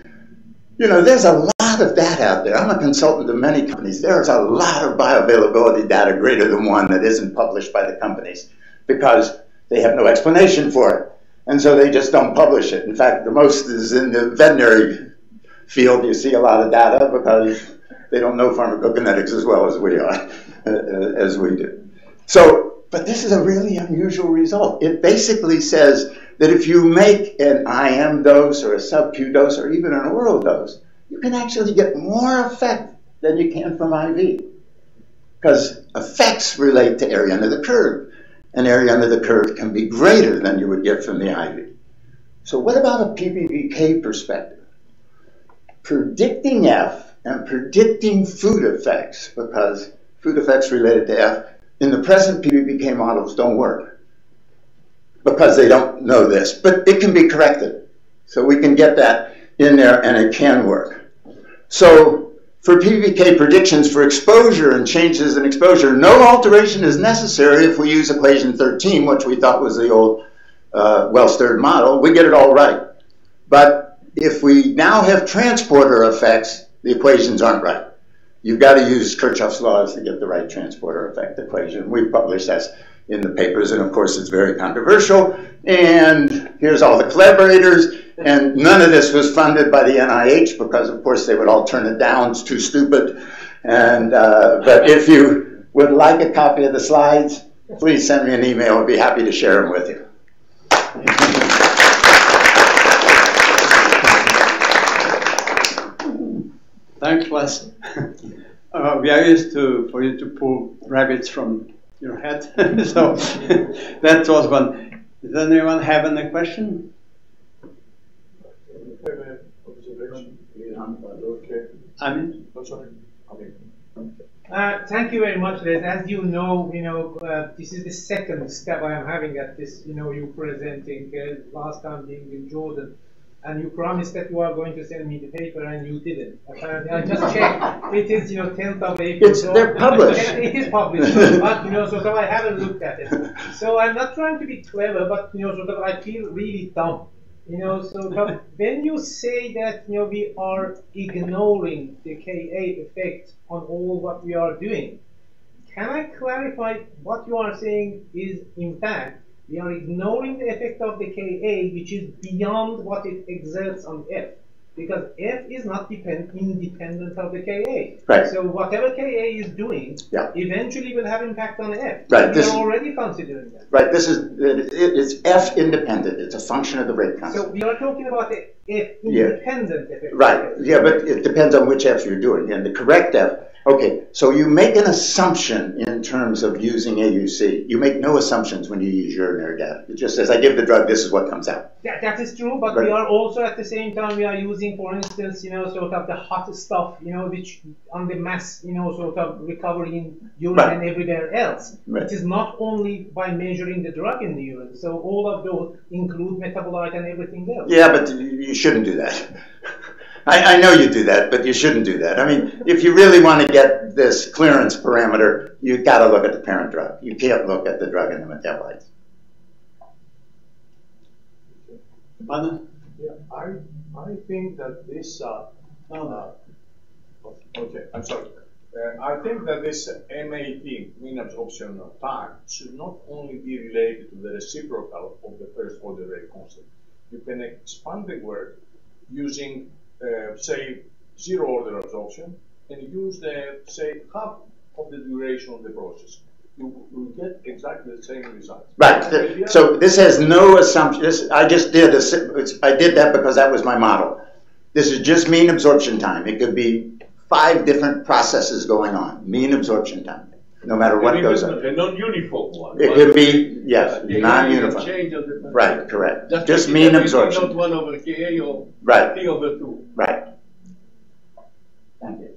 you know, there's a lot of data out there. I'm a consultant to many companies. There's a lot of bioavailability data greater than 1 that isn't published by the companies because they have no explanation for it. And so they just don't publish it. In fact, the most is in the veterinary field. You see a lot of data because They don't know pharmacokinetics as well as we are, as we do. So, but this is a really unusual result. It basically says that if you make an IM dose or a sub-Q dose or even an oral dose, you can actually get more effect than you can from IV. Because effects relate to area under the curve. And area under the curve can be greater than you would get from the IV. So what about a PBPK perspective? Predicting F and predicting food effects, because food effects related to F in the present PBPK models don't work because they don't know this, but it can be corrected. So we can get that in there and it can work. So for PBPK predictions for exposure and changes in exposure, no alteration is necessary if we use equation 13, which we thought was the old well-stirred model. We get it all right. But if we now have transporter effects, the equations aren't right. You've got to use Kirchhoff's laws to get the right transporter effect equation. We've published that in the papers, and of course it's very controversial. And here's all the collaborators, and none of this was funded by the NIH because, of course, they would all turn it down. It's too stupid. And but if you would like a copy of the slides, please send me an email. I'd be happy to share them with you.
Thanks, Les. We are used for you to pull rabbits from your head, so that was one. Does anyone have any question?
Thank you very much, Les. As you know, this is the second step I am having at this. You presenting last time being in Jordan. And you promised that you are going to send me the paper, and you didn't. Apparently, I just checked. It is, 10th of April.
They're published.
It is published, but sort of I haven't looked at it. So I'm not trying to be clever, but sort of I feel really dumb. So when you say that we are ignoring the Ka effect on all what we are doing, can I clarify what you are saying is in fact? We are ignoring the effect of the Ka, which is beyond what it exerts on F. Because F is not independent of the Ka.
Right.
So whatever Ka is doing, eventually will have impact on F.
Right.
We are already considering that.
Right. It's F independent. It's a function of the rate constant.
So we are talking about the F independent effect.
Right. Yeah, but it depends on which F you're doing. And the correct F. Okay, so you make an assumption in terms of using AUC. You make no assumptions when you use urinary data. It just says, I give the drug, this is what comes out.
Yeah, that is true, but we are also at the same time, we are using, for instance, sort of the hot stuff, which on the mass, sort of recovery in urine and everywhere else.
Right.
It is not only by measuring the drug in the urine. So all of those include metabolite and everything else.
Yeah, but you shouldn't do that. I know you do that, but you shouldn't do that. I mean, if you really want to get this clearance parameter, you've got to look at the parent drug. You can't look at the drug and the metabolites.
Yeah, I think that this. Okay, I'm sorry. I think that this MAT, mean absorption time, should not only be related to the reciprocal of the first order rate constant. You can expand the work using say, zero order absorption, and use the, say, half of the duration of the process. You will get exactly the same results.
Right. So this has no assumption. I just did I did that because that was my model. This is just mean absorption time. It could be 5 different processes going on. Mean absorption time, no matter what goes on.
A non-uniform one.
It could be, yes, non-uniform. Right, correct. Just mean absorption.
Not 1 over Ka or
right.
T over 2.
Right. Thank you.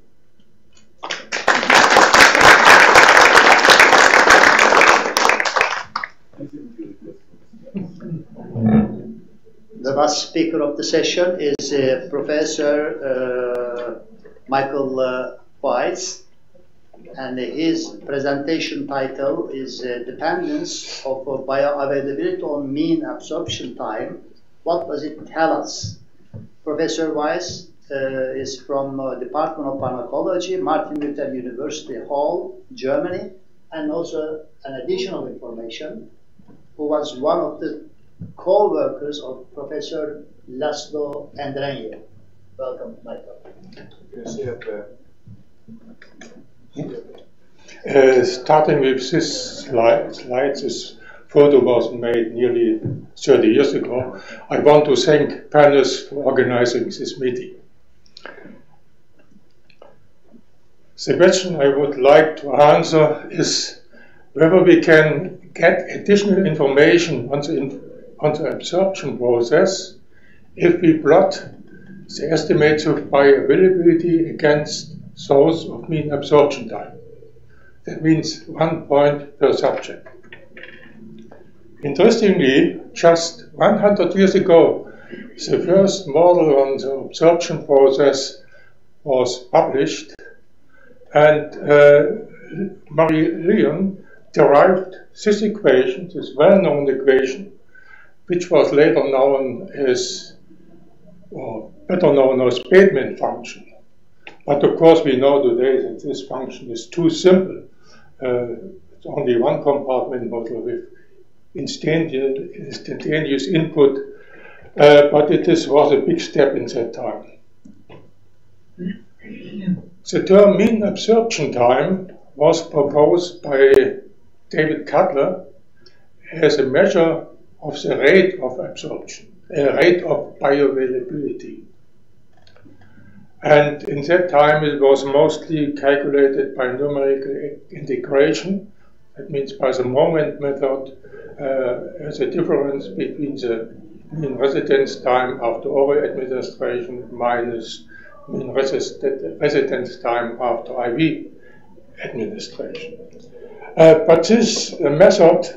The last speaker of the session is Professor Michael Weiss, and his presentation title is Dependence of Bioavailability on Mean Absorption Time. What does it tell us? Professor Weiss is from Department of Pharmacology, Martin Luther University Hall, Germany, and also an additional information, who was one of the co-workers of Professor Laszlo Andrenyi. Welcome, Michael.
You can see at the
Starting with this slide, this photo was made nearly 30 years ago. I want to thank panelists for organizing this meeting. The question I would like to answer is whether we can get additional information on the absorption process if we plot the estimates of bioavailability against those of mean absorption time. That means 1 point per subject. Interestingly, just 100 years ago, the first model on the absorption process was published, and Morais derived this equation, this well-known equation, which was later known as, or better known as Bateman function. But of course we know today that this function is too simple. It's only one compartment model with instantaneous input, but it was a big step in that time. The term mean absorption time was proposed by David Cutler as a measure of the rate of absorption, a rate of bioavailability. And in that time it was mostly calculated by numerical integration. That means by the moment method as a difference between the mean residence time after oral administration minus mean residence time after IV administration. But this method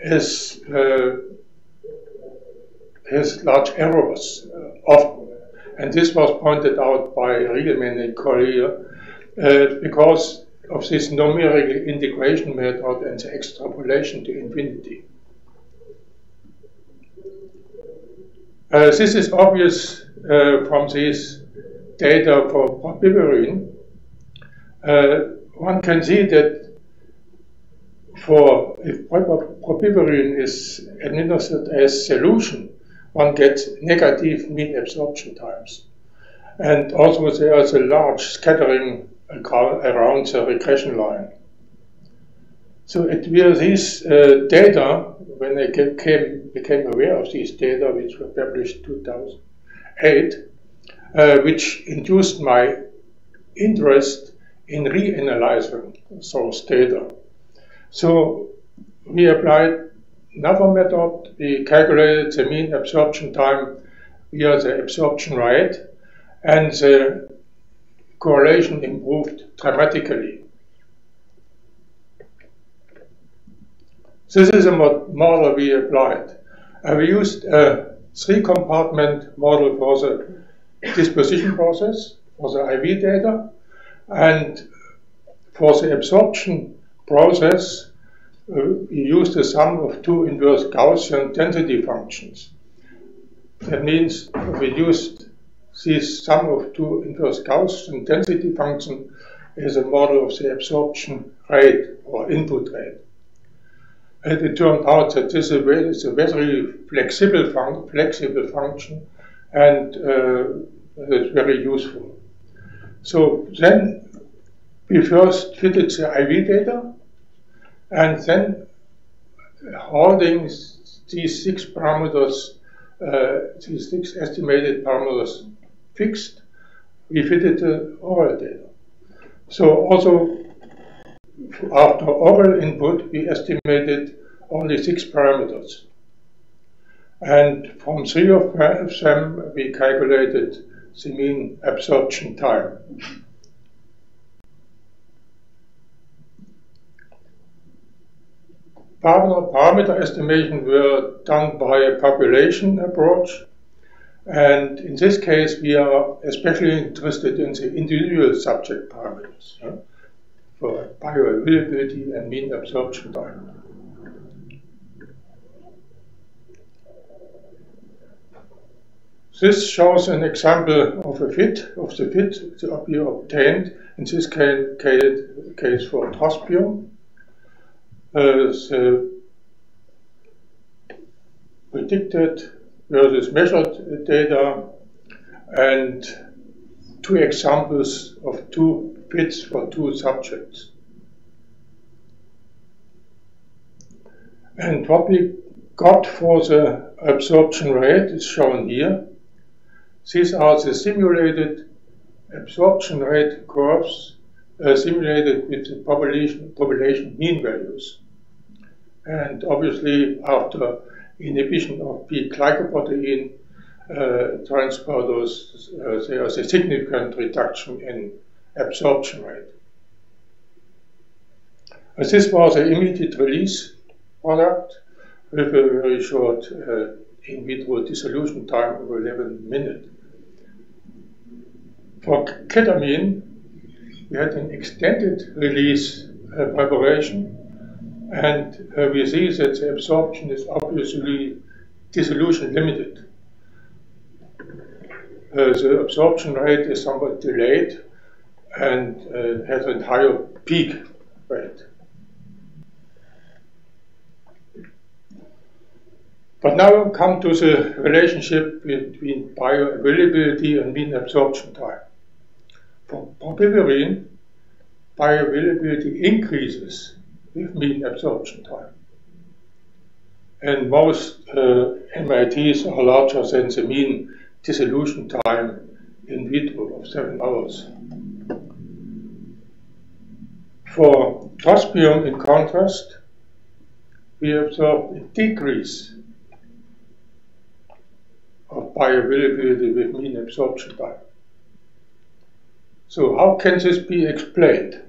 has large errors often. And this was pointed out by Riegelmann and colleague because of this numerical integration method and the extrapolation to infinity. This is obvious from these data for propivarin. One can see that if propivarin is administered as solution, one gets negative mean absorption times. And also there is a large scattering around the regression line. So it will these data, when I became aware of these data, which were published in 2008, which induced my interest in reanalyzing those data. So we applied another method. We calculated the mean absorption time via the absorption rate, and the correlation improved dramatically. This is a model we applied. We used a 3-compartment model for the disposition process, for the IV data, and for the absorption process, we used the sum of 2 inverse Gaussian density functions. That means we used this sum of 2 inverse Gaussian density function as a model of the absorption rate or input rate. And it turned out that this is a very flexible function, and it's very useful. So then we first fitted the IV data, and then holding these 6 parameters, these 6 estimated parameters fixed, we fitted the oral data. So also after oral input, we estimated only 6 parameters. And from 3 of them, we calculated the mean absorption time. Parameter estimation were done by a population approach, and in this case we are especially interested in the individual subject parameters for bioavailability and mean absorption time. This shows an example of the fit that we obtained, in this case for trospium. The predicted versus measured data, and 2 examples of 2 fits for 2 subjects. And what we got for the absorption rate is shown here. These are the simulated absorption rate curves simulated with the population mean values. And obviously, after inhibition of P-glycoprotein transporters, there is a significant reduction in absorption rate. This was an immediate release product with a very short in vitro dissolution time of 11 minutes. For ketamine, we had an extended release preparation, and we see that the absorption is obviously dissolution limited. The absorption rate is somewhat delayed and has a higher peak rate. But now we come to the relationship between bioavailability and mean absorption time. For bupivacaine, bioavailability increases with mean absorption time. And most MITs are larger than the mean dissolution time in vitro of 7 hours. For trospium, in contrast, we observe a decrease of bioavailability with mean absorption time. So how can this be explained?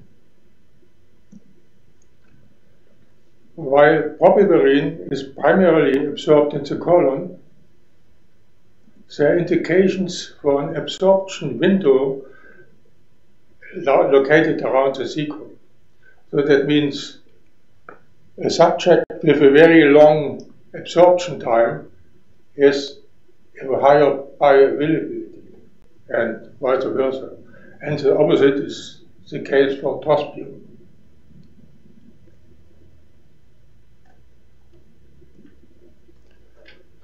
While bupivacaine is primarily absorbed in the colon, there are indications for an absorption window located around the secrum. So that means a subject with a very long absorption time has a higher bioavailability, and vice versa. And the opposite is the case for trospium.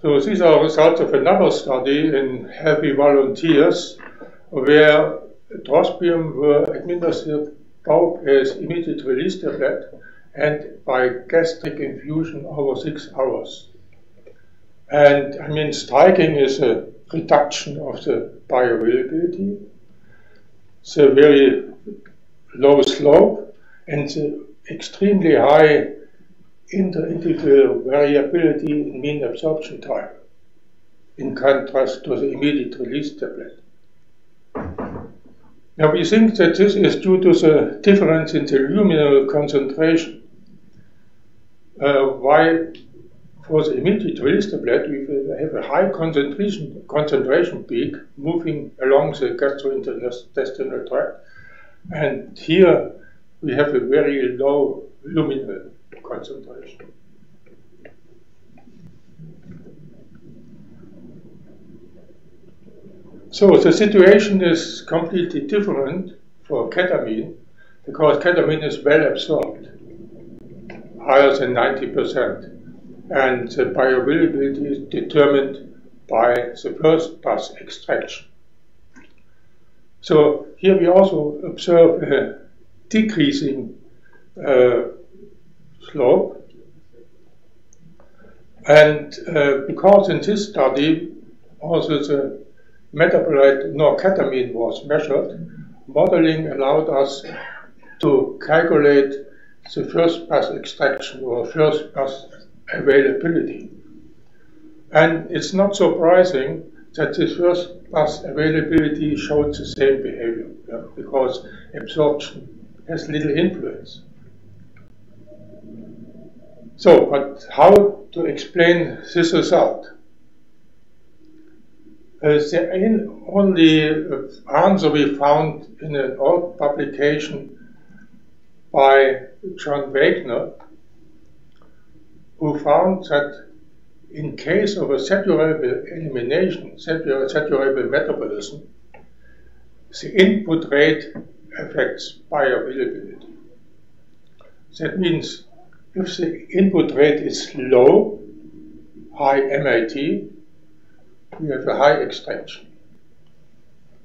So these are results of another study in healthy volunteers where trospium were administered both as immediate release tablet and by gastric infusion over 6 hours. And I mean, striking is a reduction of the bioavailability. It's a very low slope and the extremely high inter-individual variability in mean absorption time, in contrast to the immediate release tablet. Now we think that this is due to the difference in the luminal concentration. Why for the immediate release tablet we have a high concentration peak moving along the gastrointestinal tract, and here we have a very low luminal concentration. So the situation is completely different for ketamine, because ketamine is well absorbed, higher than 90%, and the bioavailability is determined by the first pass extraction. So here we also observe a decreasing slope, and because in this study also the metabolite norketamine was measured, modeling allowed us to calculate the first pass extraction or first pass availability. And it's not surprising that this first pass availability showed the same behavior, because absorption has little influence. So, but how to explain this result? The only answer we found in an old publication by John Wagner, who found that in case of a saturable elimination, saturable metabolism, the input rate affects bioavailability. That means if the input rate is low, high MIT, we have a high extraction,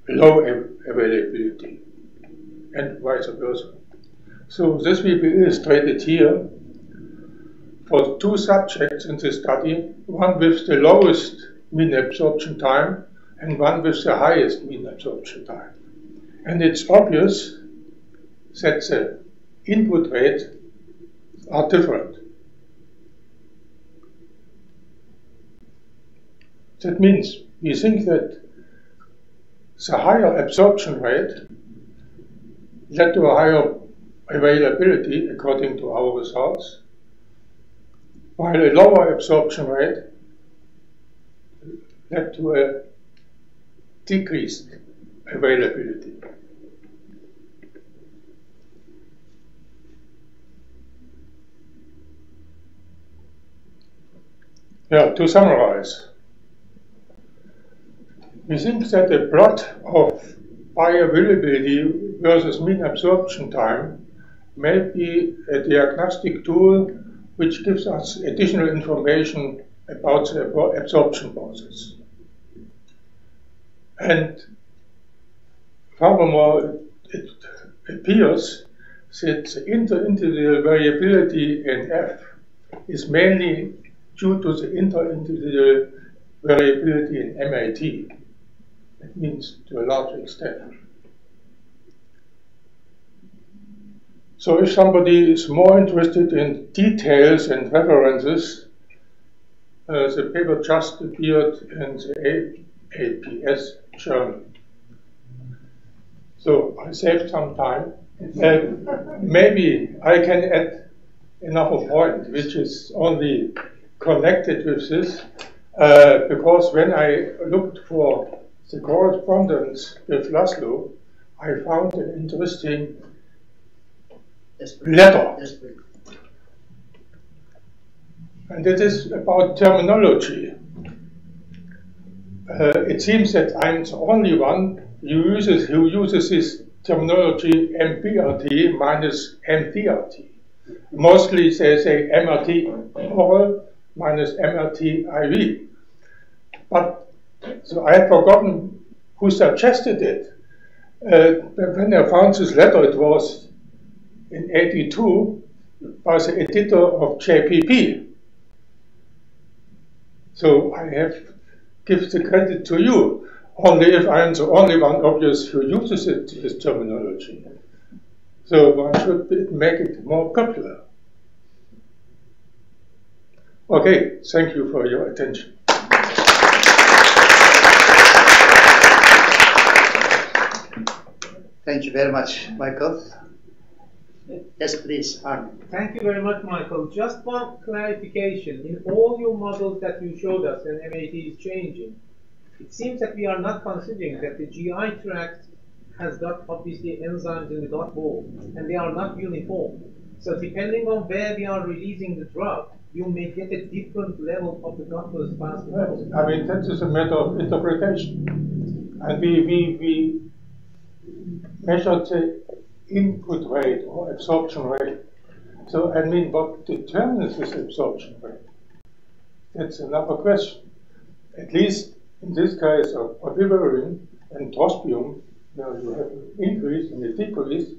low availability. and vice versa. So this will be illustrated here for two subjects in the study, one with the lowest mean absorption time and one with the highest mean absorption time. And it's obvious that the input rates are different. That means we think that the higher absorption rate led to a higher availability according to our results, while a lower absorption rate led to a decreased availability. Yeah, to summarize, we think that the plot of bioavailability versus mean absorption time may be a diagnostic tool which gives us additional information about the absorption process. And furthermore, it appears that the interindividual variability in F is mainly due to the interindividual variability in MAT. That means to a large extent. So if somebody is more interested in details and references, the paper just appeared in the APS journal. So I saved some time. Maybe I can add another point, which is only connected with this, because when I looked for the correspondence with Laszlo, I found an interesting letter. And it is about terminology. It seems that I'm the only one who uses this terminology MPRT minus MDRT. Mostly they say MRT oral minus MRT IV. But so I had forgotten who suggested it. When I found this letter, it was in '82 by the editor of JPP. So I have to give the credit to you, only if I'm the only one, obvious, who uses it, this terminology. So one should make it more popular. Okay, thank you for your attention.
Thank you very much, Michael. Yes, please, Arne.
Thank you very much, Michael. Just one clarification. In all your models that you showed us, and MAT is changing, it seems that we are not considering that the GI tract has got obviously enzymes in the gut wall, and they are not uniform. So depending on where we are releasing the drug, you may get a different level of the gut response.
I mean, that is a matter of interpretation. And we measured the input rate or absorption rate. So, I mean, what determines this absorption rate? That's another question. At least in this case of papivarin and trospium, you have an increase and a decrease.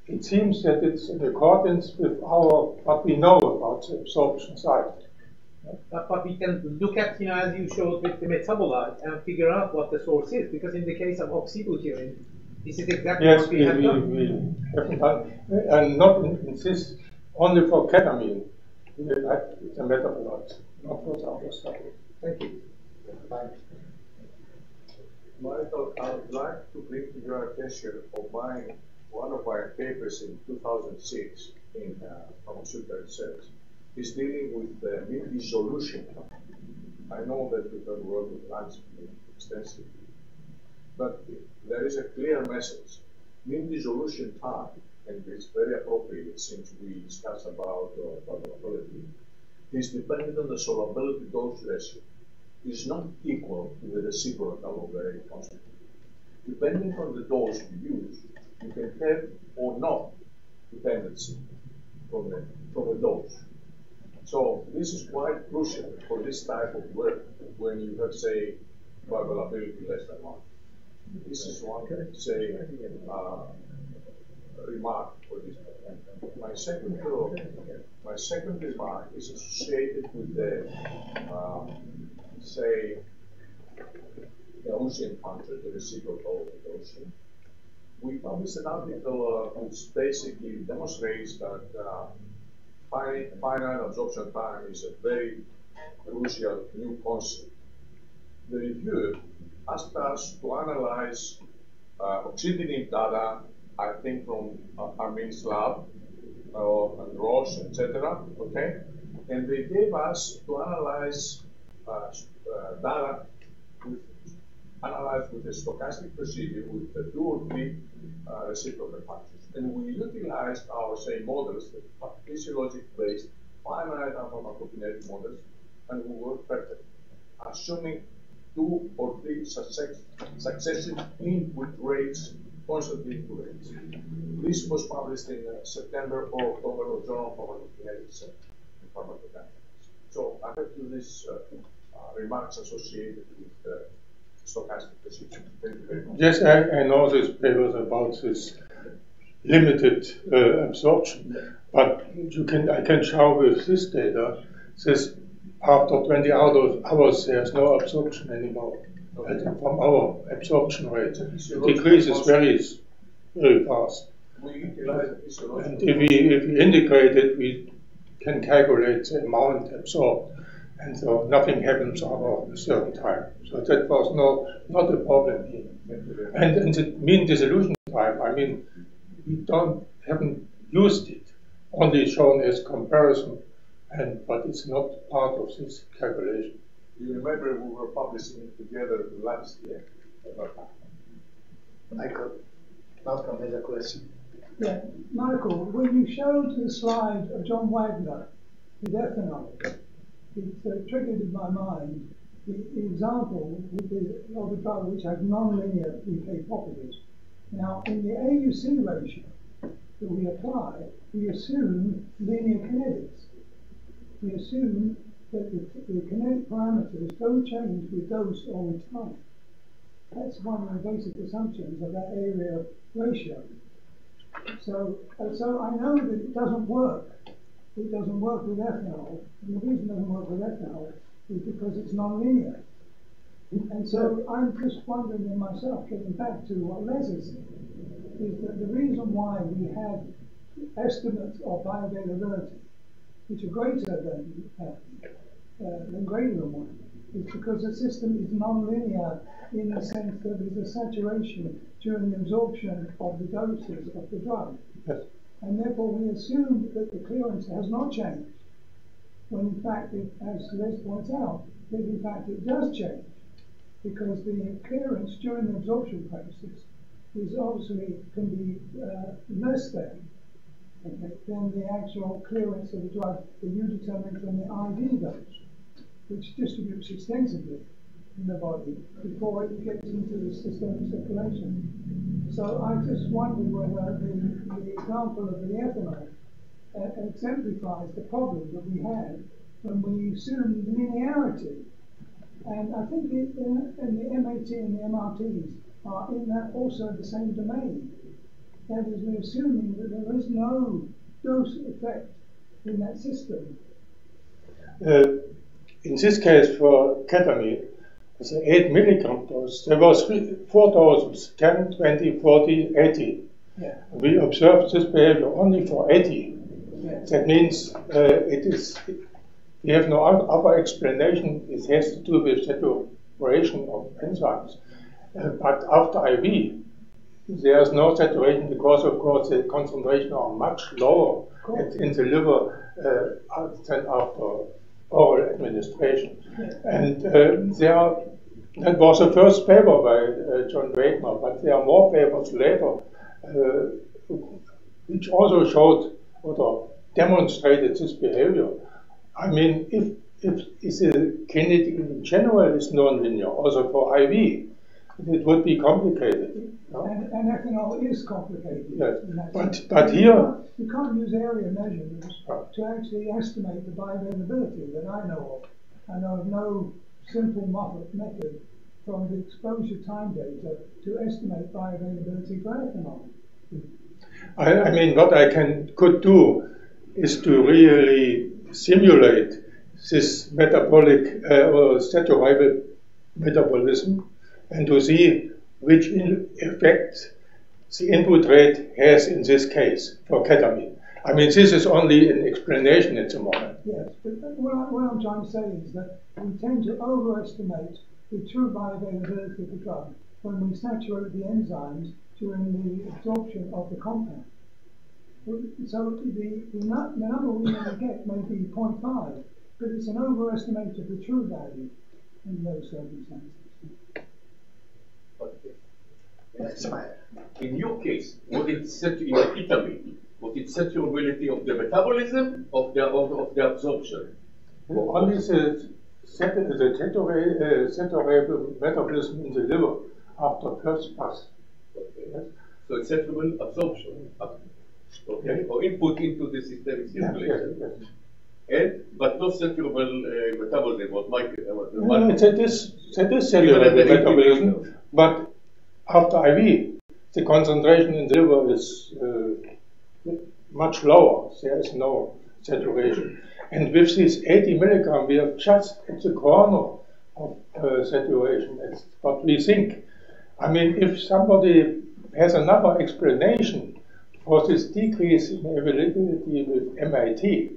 It seems that it's in accordance with what we know about the absorption side.
But we can look at, as you showed with the metabolite and figure out what the source is, because in the case of oxybutyrin, this is exactly what we have done.
We haven't done, and not in this, only for ketamine. It's a metabolite, not for the other stuff.
Thank you.
Michael, I would like to bring to your attention of one of my papers in 2006 in Pharmaceutical Research is dealing with the mean dissolution time. I know that you can work with lungs extensively, but there is a clear message. Mean dissolution time, and it's very appropriate since we discussed about bioavailability, is dependent on the solubility dose ratio. Is not equal to the reciprocal of the rate constant. Depending on the dose you use, you can have or not dependency from the dose. So this is quite crucial for this type of work when you have, say, bioavailability less than 1. This is one, say,
remark for this. My second remark is associated with the, say, the ocean factor, the reciprocal of the ocean. We published an article which basically demonstrates that finite absorption time is a very crucial new concept. The review asked us to analyze oxygenate data, I think from Armin's lab, and Roche, etc. Okay, and they gave us to analyze data analyzed with a stochastic procedure with 2 or 3 reciprocal factors. And we utilized our, say, models, the physiologic-based finite pharmacokinetic models, and we worked perfectly, assuming 2 or 3 successive input rates, constant input rates. This was published in September or October of Journal of Pharmacokinetics and Pharmacodynamics. So I have to these remarks associated with stochastic procedure. Thank you very much.
Yes, I know this papers about this limited absorption, but I can show with this data, this after 20 hours there's no absorption anymore. From our absorption rate, it decreases very fast. And if we integrate it, we can calculate the amount absorbed, and so nothing happens over a certain time. So that was not a problem here. And the mean dissolution time, I mean, we haven't used it, only shown as comparison, but it's not part of this calculation.
You remember we were publishing it together last year.
Michael, Malcolm has a question.
Yeah, Michael, when you showed the slide of John Wagner with ethanol, it triggered in my mind the example of a drug which has non-linear PK properties. Now, in the AUC ratio that we apply, we assume linear kinetics. We assume that the kinetic parameters don't change with dose or with time. That's one of the basic assumptions of that area ratio. So I know that it doesn't work. It doesn't work with ethanol. And the reason it doesn't work with ethanol is because it's non-linear. And so I'm just wondering in myself, getting back to what Les is that the reason why we have estimates of bioavailability which are greater than greater than 1 is because the system is non-linear in the sense that there's a saturation during the absorption of the doses of the drug.
Yes.
And therefore we assume that the clearance has not changed, when in fact, as Les points out, that in fact it does change, because the clearance during the absorption process is obviously can be less than the actual clearance of the drug that you determine from the IV dose, which distributes extensively in the body before it gets into the systemic circulation. So I just wonder whether the example of the ethanol exemplifies the problem that we had when we assumed linearity. And I think in the MAT and the MRTs are in that also the same domain. That is, we're assuming that there is no dose effect in that system.
In this case, for ketamine, the 8 milligram dose, there was 4 doses, 10, 20, 40, 80.
Yeah.
We observed this behavior only for 80.
Yeah.
That means we have no other explanation. It has to do with saturation of enzymes. But after IV, there is no saturation because, of course, the concentrations are much lower in the liver than after oral administration.
Yeah.
And that was the first paper by John Wagner, but there are more papers later which also showed or demonstrated this behavior. I mean, if the kinetic in general is non-linear, also for IV, it would be complicated. No?
And ethanol is complicated.
Yes. But here
you can't use area measurements to actually estimate the bioavailability that I know of. I know of no simple method from the exposure time data to estimate bioavailability for ethanol.
I mean, what I could do is to really simulate this metabolic or stereo metabolism and to see which effect the input rate has in this case for ketamine. I mean, this is only an explanation at the moment.
Yes, but what I'm trying to say is that we tend to overestimate the true bioavailability of the drug when we saturate the enzymes during the absorption of the compound. So the number we may get may be 0.5, but it's an overestimate of the true value in those circumstances.
Okay. That's fine. In your case, would it set in the ketamine? Would it set your ability of the metabolism of the absorption?
Only the saturable metabolism in the liver after first pass.
Okay. Yes. So it's saturable absorption. Okay. Or input into the systemic circulation.
Yes.
And but no saturable metabolism.
It is cellular metabolism, but after IV, the concentration in the liver is much lower. There is no saturation. And with this 80 milligram, we are just at the corner of saturation. That's what we think. I mean, if somebody has another explanation for this decrease in availability with MIT,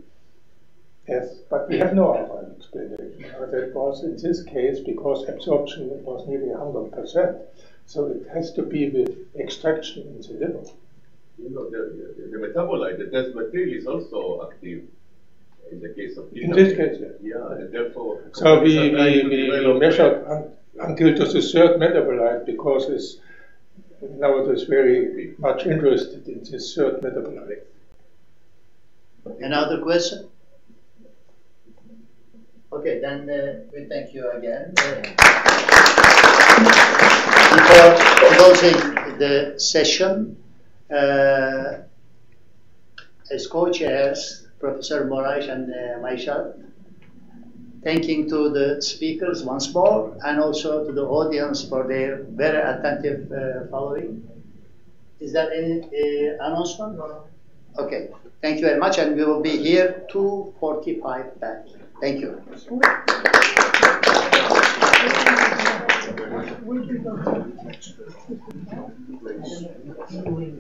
yes, but we have no other explanation. That was in this case because absorption was nearly 100%. So it has to be with extraction in the liver.
You know, the metabolite, the desmethryl is also active in the case of ketamine.
In this case, yes.
Yeah, and therefore.
So we measured until to the third metabolite because it's nowadays very much interested in this third metabolite.
Another question? Okay, then we thank you again. Before closing the session, as co-chairs, Professor Morais and myself, thanking to the speakers once more and also to the audience for their very attentive following. Is there any announcement? Okay, thank you very much, and we will be here 2:45 back. Thank you.